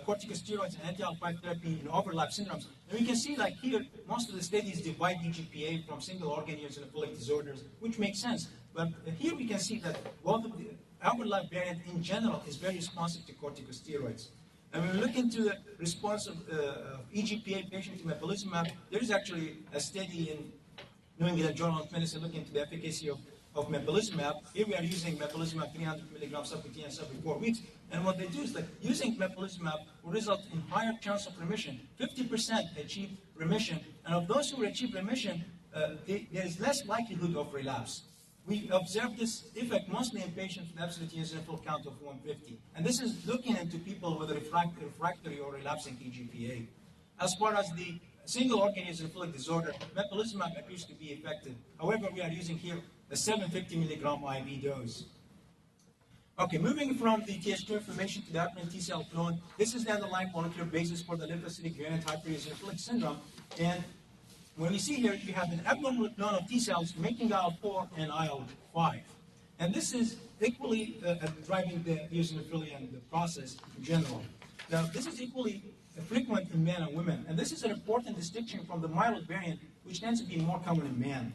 corticosteroids and anti-IL-5 therapy in overlap syndromes, and we can see like here, most of the studies divide EGPA from single organ eosinophilic disorders, which makes sense. But here we can see that both of the overlap variant in general is very responsive to corticosteroids. And when we look into the response of EGPA patient to mepolizumab, there is actually a study in New England Journal of Medicine looking into the efficacy of mepolizumab. Here we are using mepolizumab 300 milligrams subcutaneous every 4 weeks. And what they do is that using mepolizumab will result in higher chance of remission. 50% achieve remission. And of those who achieve remission, there is less likelihood of relapse. We observe this effect mostly in patients with absolute eosinophil count of 150. And this is looking into people with a refractory or relapsing EGPA. As far as the single organ eosinophilic disorder, mepolizumab appears to be effective. However, we are using here a 750 milligram IV dose. Okay, moving from the Th2 inflammation to the aberrant T cell clone, this is the underlying molecular basis for the lymphocytic variant hypereosinophilic syndrome. And when we see here, you have an abnormal clone of T cells making IL-4 and IL-5. And this is equally driving the eosinophilia and the process in general. Now, this is equally frequent in men and women. And this is an important distinction from the myeloid variant, which tends to be more common in men.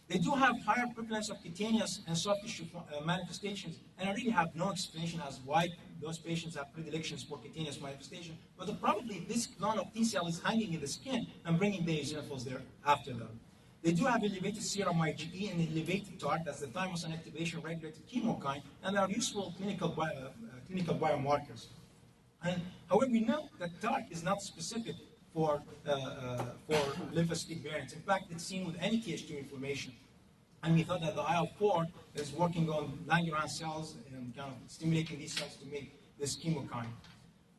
They do have higher prevalence of cutaneous and soft tissue manifestations, and I really have no explanation as why those patients have predilections for cutaneous manifestation, but probably this clone of T cell is hanging in the skin and bringing the eosinophils there after them. They do have elevated serum IgE and elevated TARC, that's the thymosin activation regulated chemokine, and are useful clinical biomarkers. And however, we know that TARC is not specific for lymphocytic variants. In fact, it's seen with any Th2 inflammation. And we thought that the IL-4 is working on Langerhans cells and kind of stimulating these cells to make this chemokine.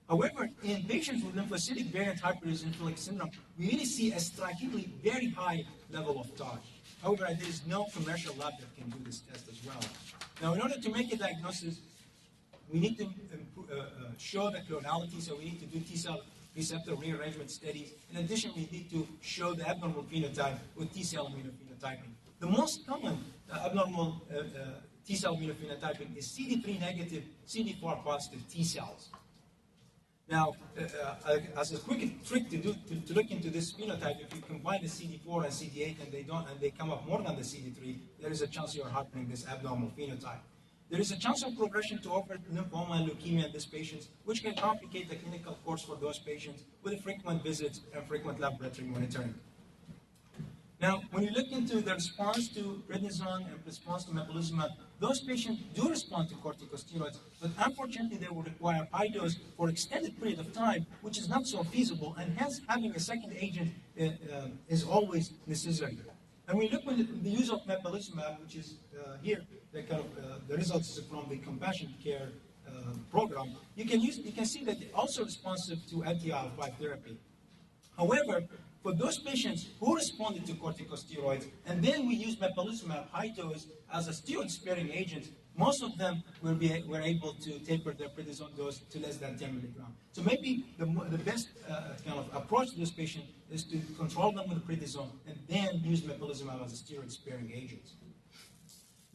However, in patients with lymphocytic variant hypereosinophilic syndrome, we really see a strikingly very high level of TARC. However, there is no commercial lab that can do this test as well. Now, in order to make a diagnosis, we need to show the clonality, so we need to do T-cell receptor rearrangement studies. In addition, we need to show the abnormal phenotype with T-cell immunophenotyping. The most common abnormal T-cell immunophenotyping is CD3 negative, CD4 positive T-cells. Now, as a quick trick to look into this phenotype, if you combine the CD4 and CD8 and they come up more than the CD3, there is a chance you are harboring this abnormal phenotype. There is a chance of progression to overt lymphoma and leukemia in these patients, which can complicate the clinical course for those patients with frequent visits and frequent laboratory monitoring. Now, when you look into the response to prednisone and response to mepolizumab, those patients do respond to corticosteroids, but unfortunately they will require high dose for extended period of time, which is not so feasible, and hence having a second agent is always necessary. And we look at the use of mepolizumab, which is here, the results from the compassionate care program. You can see that it's also responsive to anti-IL-5 therapy. However, for those patients who responded to corticosteroids, and then we use mepolizumab high dose as a steroid-sparing agent, most of them were able to taper their prednisone dose to less than 10 milligrams. So maybe the best kind of approach to this patient is to control them with prednisone and then use mepolizumab as a steroid-sparing agent.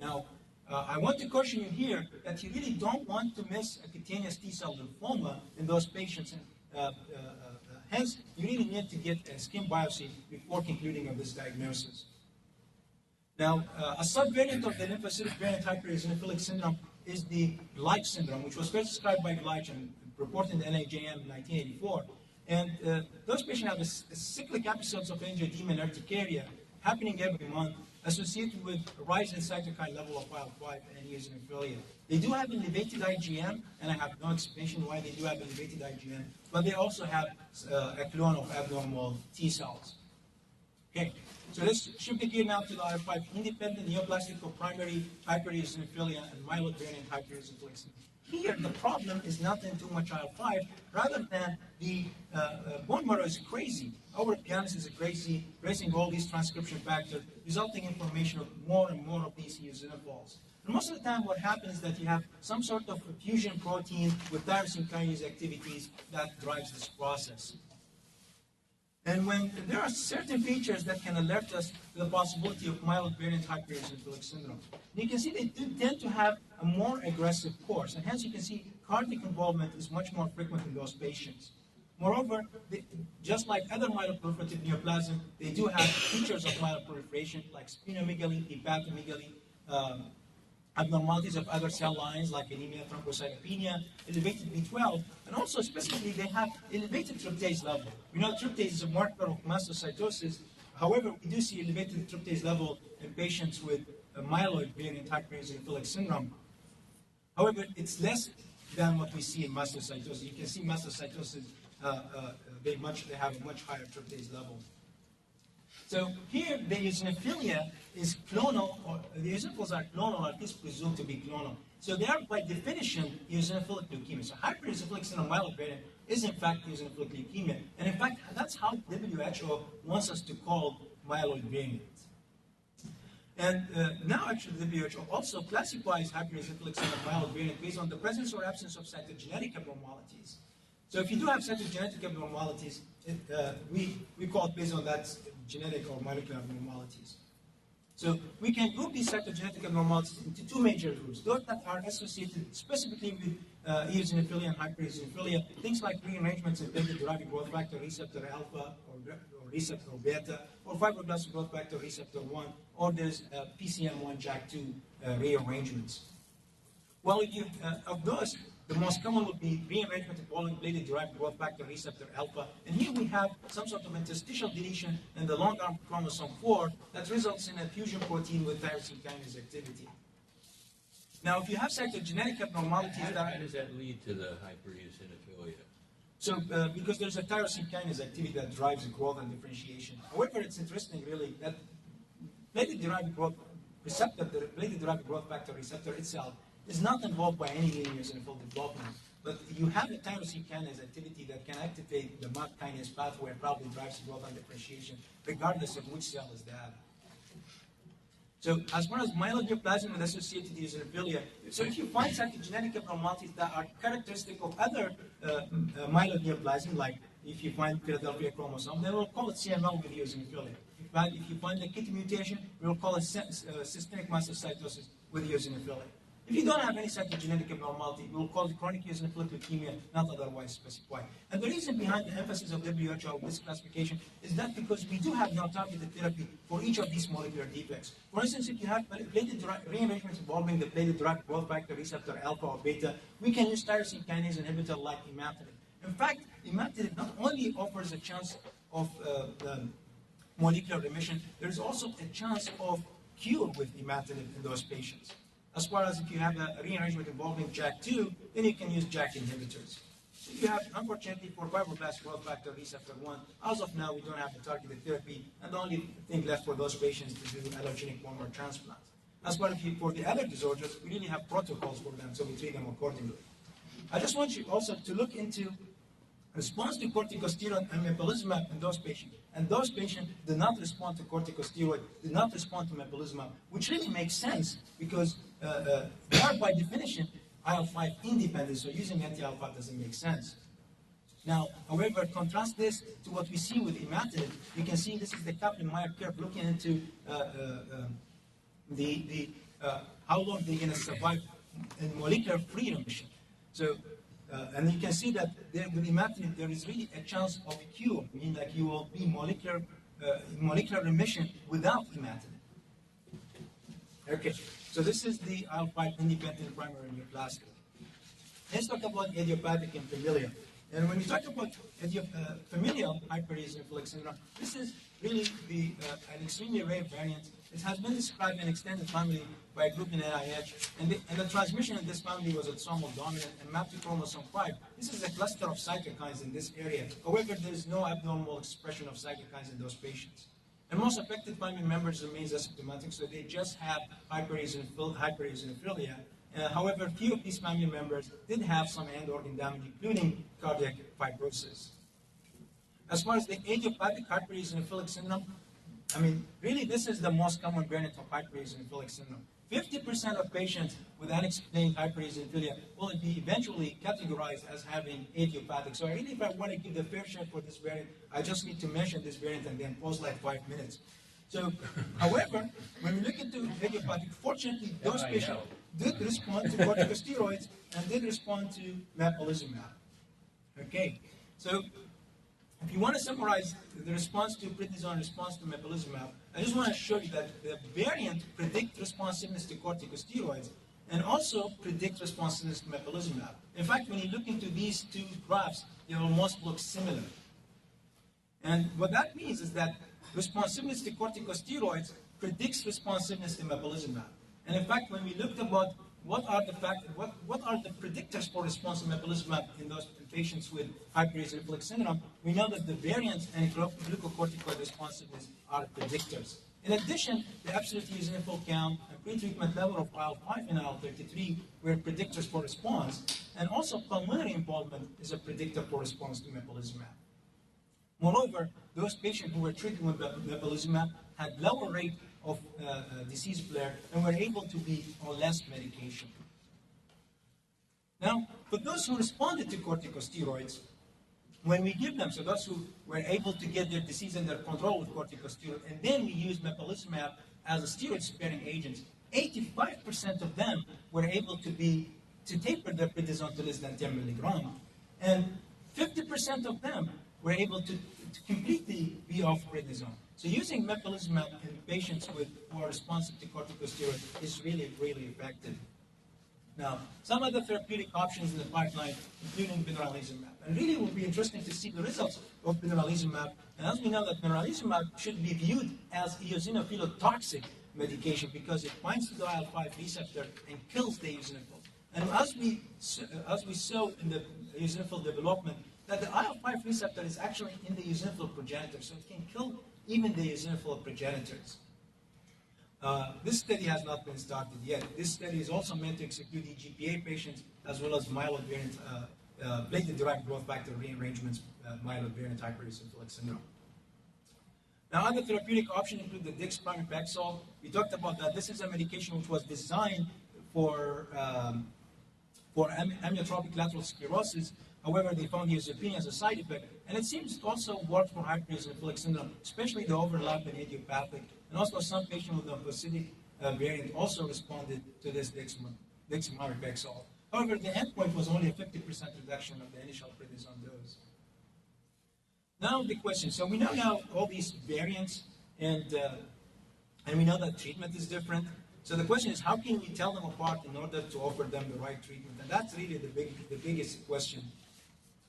Now, I want to caution you here that you really don't want to miss a cutaneous T-cell lymphoma in those patients. Hence, you really need to get a skin biopsy before concluding on this diagnosis. Now, a subvariant of the lymphocytic variant hypereosinophilic syndrome is the Gleich syndrome, which was first described by Gleich and reported in the NAJM in 1984. And those patients have cyclic episodes of angioedema and urticaria happening every month, associated with a rise in cytokine level of IL-5 and eosinophilia. They do have elevated IgM, and I have no explanation why they do have elevated IgM, but they also have a clone of abnormal T cells. Okay, so let's shift the gear now to the IL-5 independent neoplastic or primary hypereosinophilia and myeloid variant hypereosinophilic syndrome. Here, the problem is not in too much IL-5, rather than the bone marrow is crazy. Our pianist is crazy, raising all these transcription factors, resulting in formation of more and more of these eosinophils. And most of the time, what happens is that you have some sort of fusion protein with tyrosine kinase activities that drives this process. And when there are certain features that can alert us to the possibility of myeloid variant hypereosinophilic syndrome, you can see they do tend to have a more aggressive course, and hence you can see cardiac involvement is much more frequent in those patients. Moreover, just like other myeloproliferative neoplasm, they do have features of myeloproliferation like splenomegaly, hepatomegaly, abnormalities of other cell lines like anemia, thrombocytopenia, elevated B12, and also specifically they have elevated tryptase level. We know tryptase is a marker of mastocytosis. However, we do see elevated tryptase level in patients with a myeloid variant hypereosinophilic syndrome. However, it's less than what we see in mastocytosis. You can see mastocytosis, they have a much higher tryptase level. So here, the eosinophilia is clonal, or the eosinophils are clonal, or at least presumed to be clonal. So they are, by definition, eosinophilic leukemia. So hypereosinophilic syndrome myeloid variant is, in fact, eosinophilic leukemia. And in fact, that's how WHO wants us to call myeloid variant. And now, actually, the WHO also classifies hypereosinophilic syndrome myeloid variant based on the presence or absence of cytogenetic abnormalities. So if you do have cytogenetic abnormalities, we call it based on that genetic or molecular abnormalities. So we can group these cytogenetic abnormalities into two major groups. Those that are associated specifically with eosinophilia and hypereosinophilia, things like rearrangements in pegyl-derived growth factor receptor alpha or receptor beta, or fibroblast growth factor receptor 1, or there's PCM1 JAK2 rearrangements. Well, of those, The most common would be rearrangement involving platelet-derived growth factor receptor alpha. And here we have some sort of interstitial deletion in the long arm chromosome 4 that results in a fusion protein with tyrosine kinase activity. Now, if you have cytogenetic abnormalities, How does that lead to the hypereosinophilia? So, because there's a tyrosine kinase activity that drives growth and differentiation. However, it's interesting, really, that platelet-derived growth receptor, the platelet-derived growth factor receptor itself, is not involved by any eosinophil development. But you have a tyrosine kinase activity that can activate the MAP kinase pathway and probably drives growth and differentiation, regardless of which cell is that. So as far as myeloneoplasm and associated eosinophilia, so if you find cytogenetic abnormalities that are characteristic of other myeloneoplasm, like if you find Philadelphia chromosome, then we'll call it CML with eosinophilia. If you find the KIT mutation, we'll call it systemic mastocytosis with eosinophilia. If you don't have any cytogenetic abnormality, we'll call it chronic eosinophilic leukemia, not otherwise specified. And the reason behind the emphasis of WHO of this classification is that because we do have now targeted therapy for each of these molecular defects. For instance, if you have platelet rearrangements involving the platelet-derived growth factor receptor alpha or beta, we can use tyrosine kinase inhibitor like imatinib. In fact, imatinib not only offers a chance of molecular remission, there's also a chance of cure with imatinib in those patients. As far as if you have a rearrangement involving JAK2, then you can use JAK inhibitors. If you have, unfortunately, for fibroblast growth factor receptor 1, as of now, we don't have a targeted therapy, and the only thing left for those patients to do allergenic bone marrow transplant. As far as for the other disorders, we really have protocols for them, so we treat them accordingly. I just want you also to look into response to corticosteroid and mepolizumab in those patients. And those patients did not respond to corticosteroid, did not respond to mepolizumab, which really makes sense because they are by definition IL-5 independent, so using anti-IL-5 doesn't make sense. Now, however, contrast this to what we see with imatinib. You can see this is the Kaplan-Meier curve looking into how long they're going to survive in molecular free remission. So, and you can see that with imatinib, there is really a chance of cure, meaning like you will be molecular remission without imatinib. Okay, so this is the IL-5 independent primary neoplastic. Let's talk about idiopathic and familial. And when we talk about familial hypereosinophilic syndrome, this is really an extremely rare variant. It has been described in an extended family by a group in NIH, and the transmission in this family was autosomal dominant and mapped to chromosome 5. This is a cluster of cytokines in this area. However, there is no abnormal expression of cytokines in those patients. And most affected family members remain asymptomatic, so they just have hypereosinophilia. However, few of these family members did have some end organ damage, including cardiac fibrosis. As far as the idiopathic hypereosinophilic syndrome, I mean, really, this is the most common variant of hypereosinophilic syndrome. 50% of patients with unexplained hypereosinophilia will be eventually categorized as having idiopathic. So really, if I want to give the fair share for this variant, I just need to mention this variant and then pause like 5 minutes. So, however, when we look into idiopathic, fortunately, those patients did respond to corticosteroids and did respond to mepolizumab. Okay, so if you want to summarize the response to prednisone, response to mepolizumab, I just want to show you that the variant predicts responsiveness to corticosteroids and also predict responsiveness to mepolizumab. In fact, when you look into these two graphs, they almost look similar. And what that means is that responsiveness to corticosteroids predicts responsiveness to mepolizumab. And in fact, when we looked about what are the predictors for response to mepolizumab in those patients with hypereosinophilic syndrome, we know that the variants and glucocorticoid responsiveness are predictors. In addition, the absolute eosinophil count and pretreatment level of IL-5 and IL-33 were predictors for response, and also pulmonary involvement is a predictor for response to mepolizumab. Moreover, those patients who were treated with mepolizumab had lower rate of disease flare and were able to be on less medication. Now, for those who responded to corticosteroids, when we give them, so those who were able to get their disease under control with corticosteroid, and then we use mepolizumab as a steroid-sparing agent, 85% of them were able to taper their prednisone to less than 10 milligram, and 50% of them were able to completely be off prednisone. So using mepolizumab in patients who are responsive to corticosteroid is really, really effective. Now, some other therapeutic options in the pipeline, including benralizumab. And really it will be interesting to see the results of benralizumab. And as we know that benralizumab should be viewed as eosinophilic toxic medication because it binds to the IL-5 receptor and kills the eosinophil. And as we saw in the eosinophil development, that the IL-5 receptor is actually in the eosinophil progenitor, so it can kill even the eosinophil progenitors. This study has not been started yet. This study is also meant to exclude EGPA patients as well as myeloid variant, platelet-derived growth factor rearrangements, myeloid variant hypereosinophilic syndrome. Now, other therapeutic options include the dexpramipexole. We talked about that. This is a medication which was designed for amyotrophic lateral sclerosis. However, they found neutropenia as a side effect, and it seems to also work for hypereosinophilic syndrome, especially the overlap and idiopathic. And also some patients with the lymphocytic variant also responded to this dexpramipexole. However, the endpoint was only a 50% reduction of the initial prednisone dose. Now the question, so we know now all these variants, and we know that treatment is different. So the question is, how can we tell them apart in order to offer them the right treatment? And that's really the biggest question.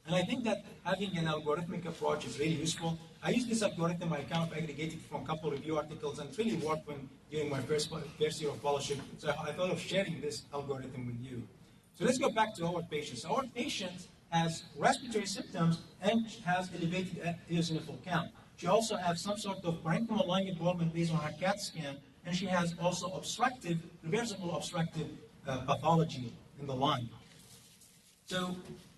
And I think that having an algorithmic approach is really useful. I use this algorithm, I kind of aggregated from a couple of review articles, and it really worked during my first year of fellowship. So I thought of sharing this algorithm with you. So let's go back to our patient. So our patient has respiratory symptoms and has elevated eosinophil count. She also has some sort of parenchymal lung involvement based on her CAT scan, and she has also reversible obstructive pathology in the lung. So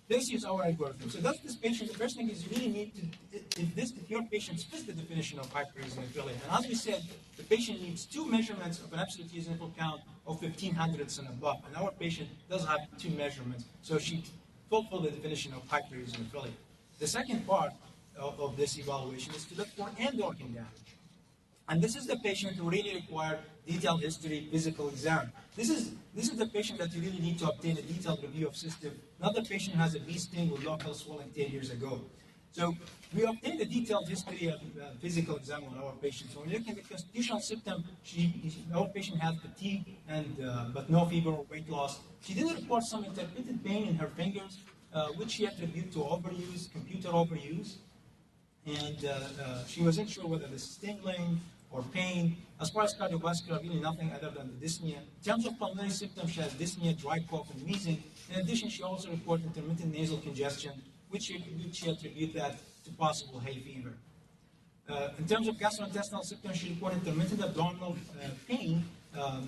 this is our algorithm. So that's this patient. The first thing is you really need to, if your patient fits the definition of hypereosinophilia. And as we said, the patient needs 2 measurements of an absolute eosinophil count of 1500ths and above. And our patient does have 2 measurements, so she fulfills the definition of hypereosinophilia. The second part of this evaluation is to look for end organ damage. And this is the patient who really required detailed history, physical exam. This is the patient that you really need to obtain a detailed review of system, not the patient who has a bee sting with local swelling 10 years ago. So we obtained a detailed history of physical exam on our patient. So when we look at the constitutional symptom, our patient had fatigue but no fever or weight loss. She did report some intermittent pain in her fingers, which she attributed to overuse, computer overuse. And she wasn't sure whether this is tingling or pain. As far as cardiovascular, really nothing other than the dyspnea. In terms of pulmonary symptoms, she has dyspnea, dry cough, and wheezing. In addition, she also reported intermittent nasal congestion, which she attributed that to possible hay fever. In terms of gastrointestinal symptoms, she reported intermittent abdominal pain,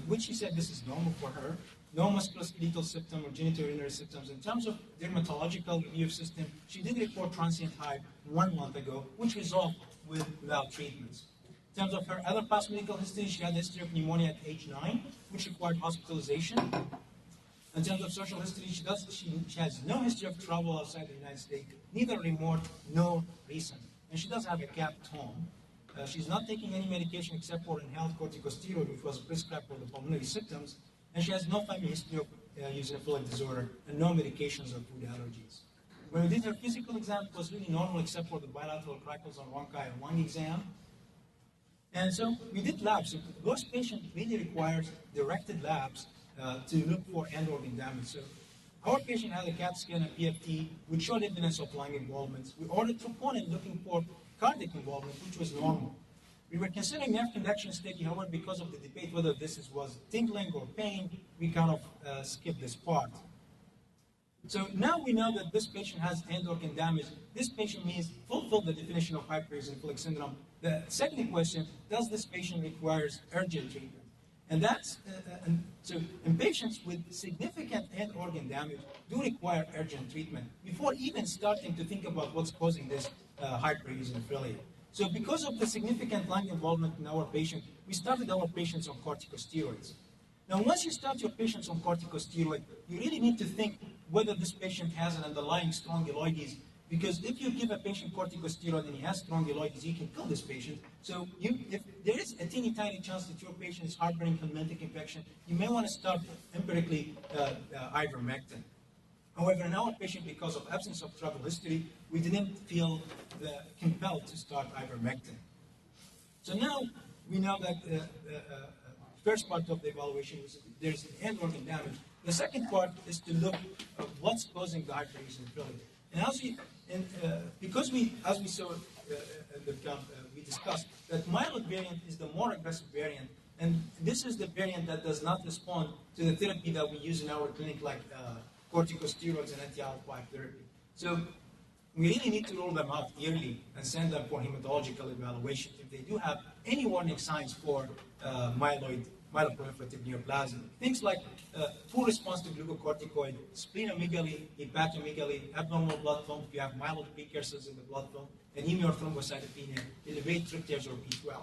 which she said this is normal for her. No musculoskeletal symptom or genitourinary symptoms. In terms of dermatological review of system, she did report transient hive 1 month ago, which resolved without treatments. In terms of her other past medical history, she had a history of pneumonia at age 9, which required hospitalization. In terms of social history, she has no history of travel outside the United States, neither remote nor recent. And she does have a capped home. She's not taking any medication except for inhaled corticosteroid, which was prescribed for the pulmonary symptoms. And she has no family history of eosinophilic disorder and no medications or food allergies. When we did her physical exam, it was really normal except for the bilateral crackles on bronchi and lung exam. And so we did labs. So those patients really requires directed labs to look for end organ damage. So our patient had a CAT scan and PFT, which showed evidence of lung involvements. We ordered troponin looking for cardiac involvement, which was normal. We were considering nerve conduction study, however, because of the debate whether this was tingling or pain, we kind of skipped this part. So now we know that this patient has end organ damage. This patient means fulfill the definition of hypereosinophilic syndrome. The second question, does this patient requires urgent treatment? And that's, so in patients with significant end organ damage do require urgent treatment before even starting to think about what's causing this hypereosinophilia. So because of the significant lung involvement in our patient, we started our patients on corticosteroids. Now, once you start your patients on corticosteroid, you really need to think whether this patient has an underlying strongyloides, because if you give a patient corticosteroid and he has strongyloides, you can kill this patient. So if there is a teeny tiny chance that your patient is harboring helminthic infection, you may want to start empirically ivermectin. However, in our patient, because of absence of travel history, we didn't feel compelled to start ivermectin. So now we know that first part of the evaluation was there's end organ damage. The second part is to look at what's causing the hypereosinophilia. And because as we saw in the we discussed that myeloid variant is the more aggressive variant, and this is the variant that does not respond to the therapy that we use in our clinic, like corticosteroids and anti-IL-5 therapy. So we really need to rule them out early and send them for hematological evaluation if they do have any warning signs for myeloproliferative neoplasm. Things like poor response to glucocorticoid, splenomegaly, hepatomegaly, abnormal blood film if you have myeloid precursors in the blood film, anemia or thrombocytopenia, elevated tryptase or B12.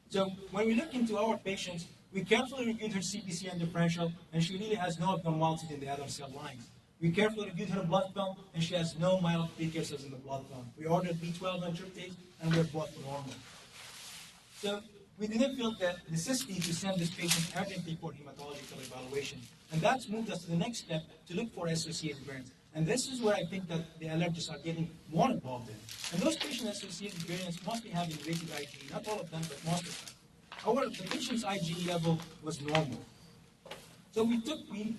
So when we look into our patients, we carefully reviewed her CBC and differential, and she really has no abnormalities in the other cell lines. We carefully reviewed her blood film, and she has no myeloid precursors in the blood film. We ordered B12 and tryptase, and we're both normal. So we didn't feel the necessity to send this patient urgently for hematological evaluation. And that's moved us to the next step to look for associated variants. And this is where I think that the allergists are getting more involved in. And those patient-associated variants mostly have elevated IgE, not all of them, but most of them. However, the patient's IgE level was normal. So we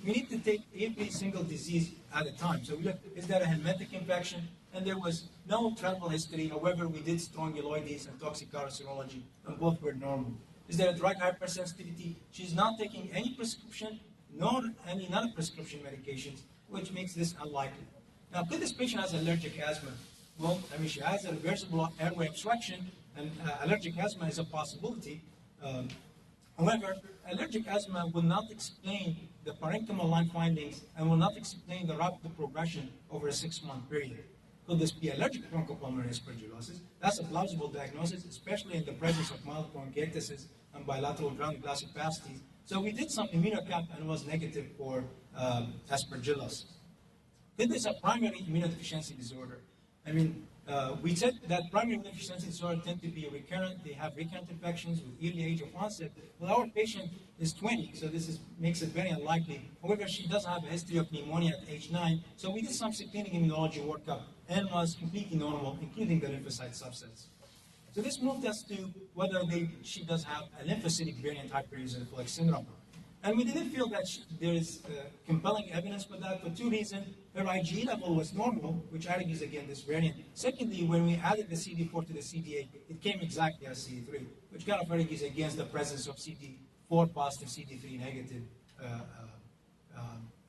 need to take every single disease at a time. So we looked, is there a helmintic infection? And there was no travel history. However, we did strongyloides and toxic serology, and both were normal. Is there a drug hypersensitivity? She's not taking any prescription, nor any non-prescription medications, which makes this unlikely. Now, could this patient has allergic asthma? Well, I mean, she has a reversible airway obstruction, and allergic asthma is a possibility. However, allergic asthma will not explain the parenchymal line findings and will not explain the rapid progression over a 6-month period. Could this be allergic bronchopulmonary aspergillosis? That's a plausible diagnosis, especially in the presence of mild bronchiectasis and bilateral ground glass opacities. So we did some immunocap and it was negative for aspergillus. Could this a primary immunodeficiency disorder? I mean, we said that primary immunodeficiency disorder tend to be recurrent. They have recurrent infections with early age of onset. Well, our patient is 20, so this makes it very unlikely. However, she does have a history of pneumonia at age 9, so we did some secondary immunology workup and was completely normal, including the lymphocyte subsets. So this moved us to whether she does have a lymphocytic variant hypereosinophilic syndrome. And we didn't feel that there is compelling evidence for that for 2 reasons. Her IgE level was normal, which argues against this variant. Secondly, when we added the CD4 to the CD8, it came exactly as CD3, which kind of argues against the presence of CD4 positive, CD3 negative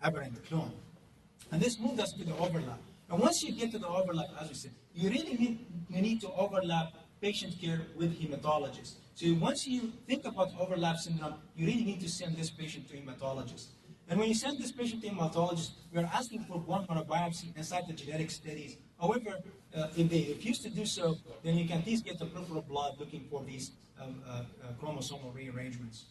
aberrant clone. And this moved us to the overlap. And once you get to the overlap, as we said, you really need to overlap patient care with hematologists. So once you think about overlap syndrome, you really need to send this patient to hematologist. And when you send this patient to hematologist, we are asking for bone marrow biopsy and cytogenetic studies. However, if they refuse to do so, then you can at least get the peripheral blood looking for these chromosomal rearrangements.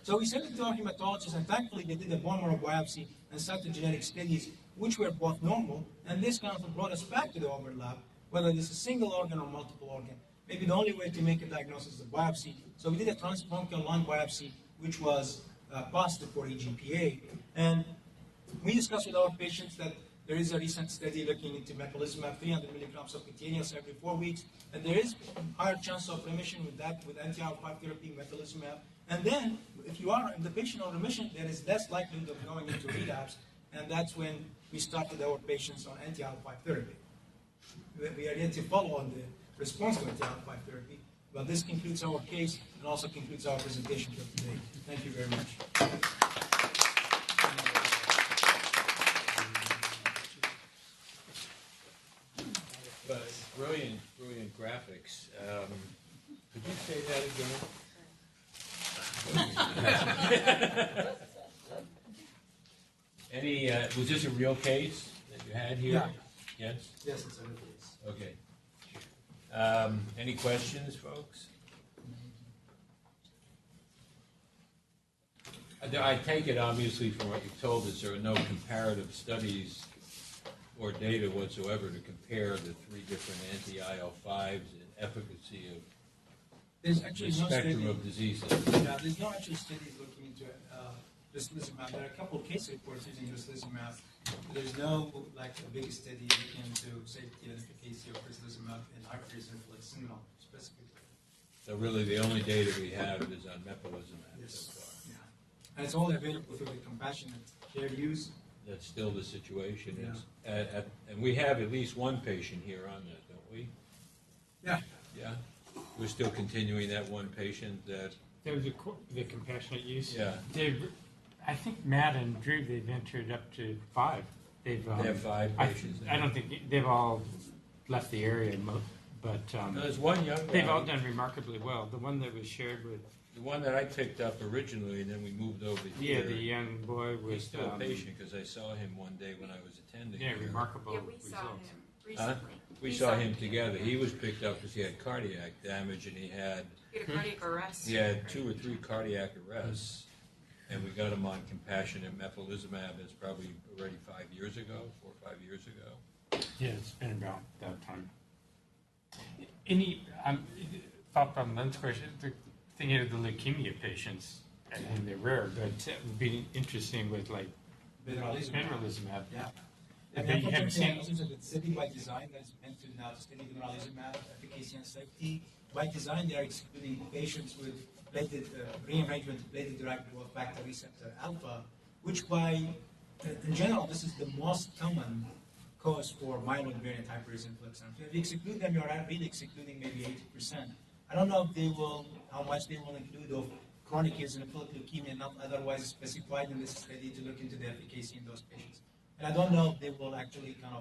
So we sent it to our hematologist, and thankfully they did a bone marrow biopsy and cytogenetic studies, which were both normal, and this kind of brought us back to the overlap, whether this is single organ or multiple organ. Maybe the only way to make a diagnosis is a biopsy. So we did a transbronchial lung biopsy, which was positive for EGPA. And we discussed with our patients that there is a recent study looking into mepolizumab, 300 milligrams of cutaneous every 4 weeks, and there is a higher chance of remission with that, with anti-IL-5 therapy, mepolizumab. And then, if you are in the patient on remission, there is less likelihood of going into relapse, and that's when we started our patients on anti-IL-5 therapy. We are yet to follow on the response to anti-IL-5 therapy, but this concludes our case and also concludes our presentation for today. Thank you very much. Brilliant graphics. Could you say that again? Was this a real case that you had here? Yeah. Yes? Yes, it's a real case. Okay. Any questions, folks? I take it, obviously, from what you've told us, there are no comparative studies or data whatsoever to compare the 3 different anti-IL-5s and efficacy of There's actually the no spectrum study. of diseases. Yeah, there's no actual studies looking into rituximab. There are a couple of case reports using rituximab. There's no a big study looking into safety and efficacy of rituximab in hypereosinophilic syndrome specifically. So really, the only data we have is on mepolizumab Yes. so far. Yeah. and it's all available through the compassionate shared use. That's still the situation. And we have at least one patient here on that, don't we? Yeah. Yeah? We're still continuing that one patient that... There was the compassionate use. Yeah. I think Matt and Drew, they've entered up to 5. They have 5 patients. I don't think they've all left the area, but There's one young guy. they've all done remarkably well. The one that was shared with... The one that I picked up originally, and then we moved over here. Yeah, the young boy was... He's still a patient, because I saw him one day when I was attending. Yeah, remarkable Yeah, we saw him results. recently. We saw him together. He was picked up because he had cardiac damage, and he had He had a cardiac arrest. 2 or 3 cardiac arrests, and we got him on compassionate mepolizumab. It's probably already 5 years ago, 4 or 5 years ago. Yeah, it's been about that time. Any thought on Lynn's question? Thinking of the leukemia patients, and they're rare, but it would be interesting with like benralizumab. Yeah. And And then you haven't unfortunately, seen. it's a study by design that is meant to now study benralizumab efficacy and safety. By design, they are excluding patients with rearrangement of platelet-derived growth factor receptor alpha, which in general, this is the most common cause for myeloid variant hypereosinophilic. If you exclude them, you're really excluding maybe 80%. I don't know if how much they will include of chronic eosinophilic leukemia, not otherwise specified in this study, to look into the efficacy in those patients. And I don't know if they will actually kind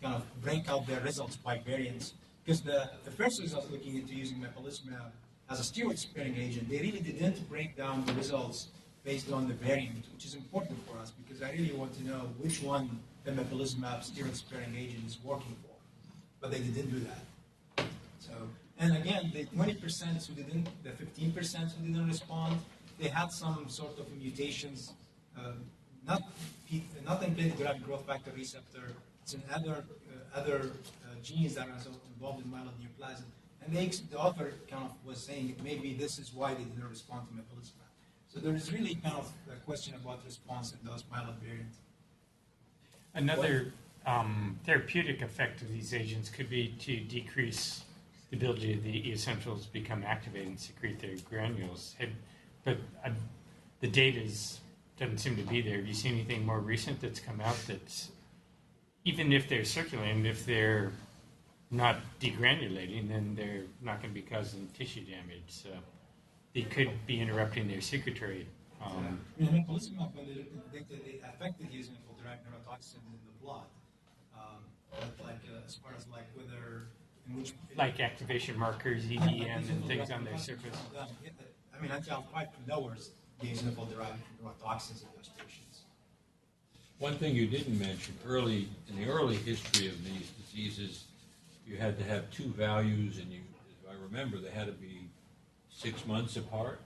of break out their results by variants, because the first results looking into using mepolizumab as a steroid-sparing agent, they really didn't break down the results based on the variant, which is important for us, because I really want to know which one the mepolizumab steroid-sparing agent is working for. But they didn't do that. So, and again, the 20% who didn't, the 15% who didn't respond, they had some sort of mutations, not in platelet-derived growth factor receptor. It's in other genes that are involved in myeloid neoplasm. And the author kind of was saying maybe this is why they didn't respond to mepolizumab. So there is really kind of a question about response in those myeloid variants. Another therapeutic effect of these agents could be to decrease the ability of the eosinophils to become activated and secrete their granules. But the data doesn't seem to be there. Have you seen anything more recent that's come out that's, even if they're circulating, if they're not degranulating, then they're not going to be causing tissue damage. So they could be interrupting their secretory. Mepolizumab, when they affected eosinophil-derived neurotoxin in the blood, but as far as whether in which like activation markers, EDN, and things on their surface. I mean, anti-alpha-5 lowers the eosinophil-derived neurotoxins in those patients. One thing you didn't mention, in the early history of these diseases, you had to have 2 values, and if I remember, they had to be 6 months apart.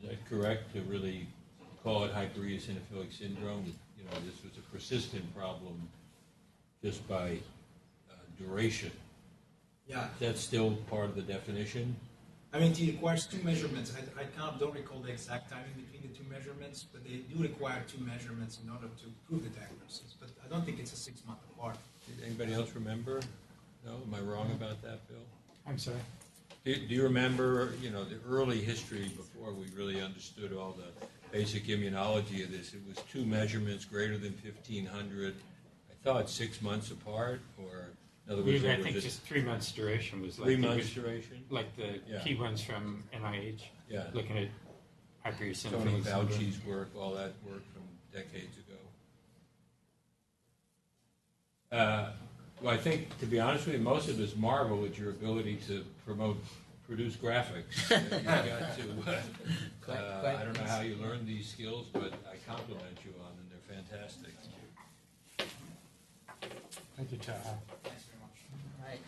Is that correct, to really call it hypereosinophilic syndrome? This was a persistent problem just by duration. Yeah. That's still part of the definition? I mean, it requires 2 measurements. I kind of don't recall the exact timing between the 2 measurements, but they do require 2 measurements in order to prove the diagnosis. But I don't think it's a 6-month apart. Did anybody else remember? No? Am I wrong about that, Bill? I'm sorry? Do you remember, the early history before we really understood all the basic immunology of this? It was 2 measurements greater than 1,500. I thought 6 months apart, or in other words, I think just 3 months duration was like 3 months duration. like the key ones from NIH. Yeah. Looking at hypereosinophilic Tony syndrome. Fauci's work, all that work from decades ago. Well, I think, to be honest with you, most of us marvel at your ability to produce graphics. You got to. I don't know how you learned these skills, but I compliment you on them. They're fantastic. Thank you, Taha. Thanks very much. Right.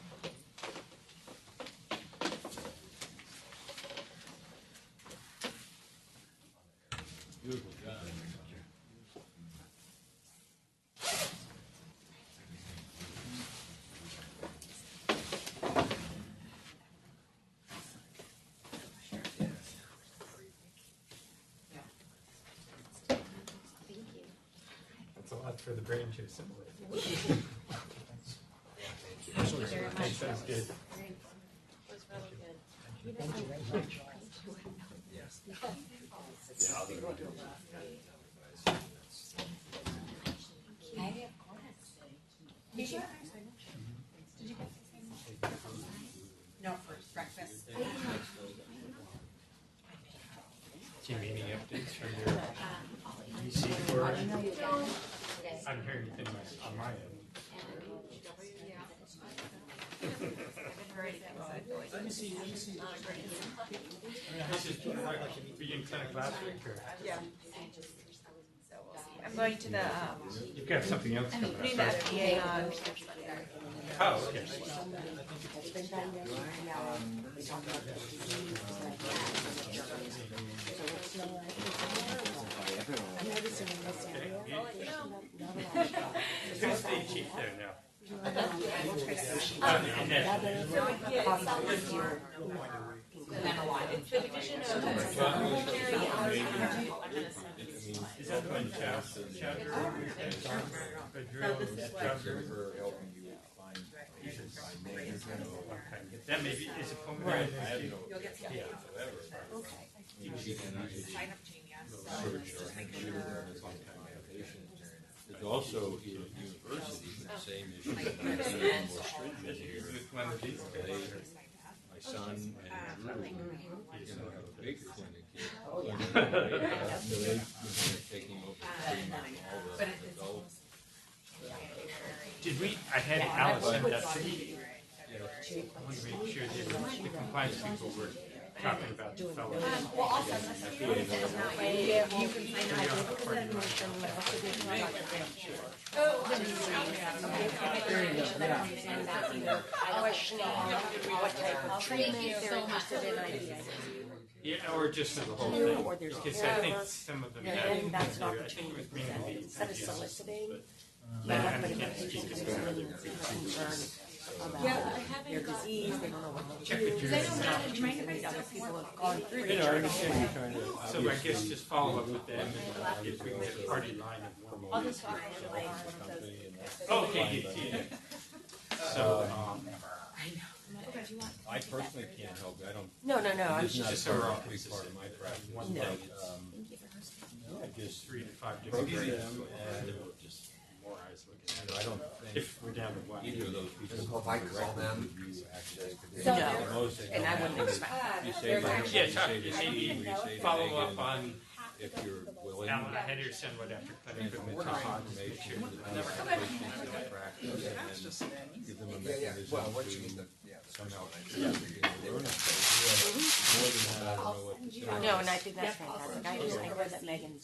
Beautiful job. Thank you. That's a lot for the brain to assimilate. Thank you very much. Sounds good. It was really good. Thank you very much. Yes. No, for breakfast. Do you have any updates from your VC work? I'm hearing things on my end. This is beginning clinic last week, or? Yeah. I'm going to the, You've got something else coming putting the up. FDA on. Oh, okay. Who's the chief there now? It's the division of Is that one chapter? That may be, is it pulmonary? You'll get some. Yeah. Sign up genius. There's also universities with the same issue, but they're more stringent here. One of these guys. My son and Drew, he's going to have a big clinic here. So they're taking over pretty much all the adults. Did we, I had Alice send that to me. I want to make sure that the compliance people were talking about the fellow. well, also, that way you can sign up. What type of treatment they're interested in, Yeah, or just for the whole thing. Because I think some of them had, that's an I think it was mainly. instead of soliciting. But I can't speak to that. Their disease, they don't know what to Check do. with your. Other people have gone through You know, I understand you're trying to. So I guess just follow up with them and if we can get a party line of one. Okay, yeah. So, I personally can't help it. I don't. No. It's not just a overall big part of my practice. one But, day, I just 3 to 5 different program grades. them, and Just more eyes looking you at know, I don't it. think If we're down to one. either of those people Well, if I can call them, review actually. So, The most they and I can wouldn't have is expect. you say to Yeah, him, talk you to say to maybe Steve, you say to follow Megan, up on if you're willing. Alan Henderson, what after clinic with Information Taha. that patients in the practice and give them a mechanism Well, what you to mean, somehow learn it. More than that, I don't know what to say. No, and I think that's fantastic. I know that Megan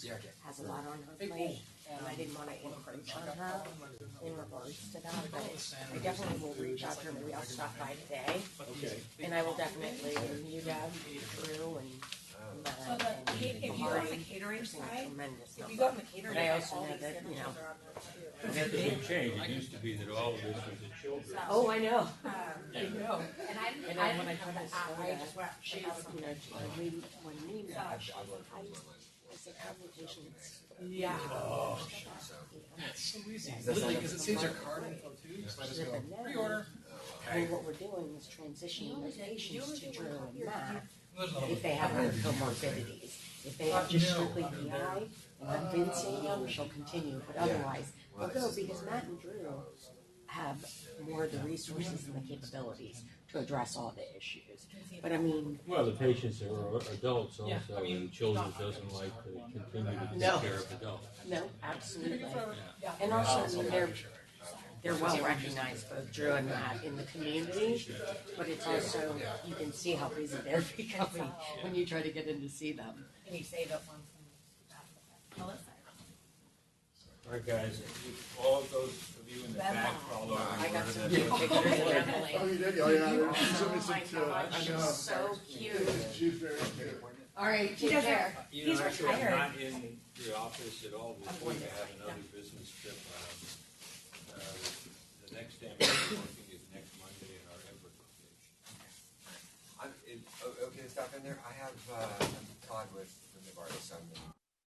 has a lot on her plate, and I didn't want to encroach on her in regards to that, but I definitely will reach out to her. Maybe I'll stop by today, and I will definitely, you, Deb, Drew, and Matt, and If you go on the catering side, tremendous if you number. go on the catering But I side, also all know these that, center you know. children are on there too. It's a big change. It used to be that all of this was the children. Oh, I know. I know. And And then when I told her story, she was, you know, when we met, I said, how many patients? Yeah. So easy. Literally, because it saves your card info too. So I just go pre-order. And what we're doing is transitioning those patients to Drew and Matt There's another if they have other comorbidities. If they have just strictly PI, and I've been seeing them, she'll continue, but otherwise, they'll go because Matt and Drew have more of the resources and the capabilities to address all the issues. But I mean, Well, the patients are adults also, and children doesn't like to continue to take care of adults. no, absolutely. And also, I mean, they're well recognized, both Drew and Matt, in the community, but it's also, you can see how busy they're becoming when you try to get in to see them. Can you save up one from Melissa? All right, guys, all those of you in the back follow. I got some Yeah. cute pictures of Emily. Oh, you did? Oh, yeah. She sent me Oh some my too. God, I she's know. so cute. She's very cute. All right, He take doesn't- care. You He's know, actually, I'm retired. not in the office at all this week. I have another business trip. The next day I'm working is next Monday in our Everett location. Okay to stop in there? I have, I'm Todd with Novartis. I'm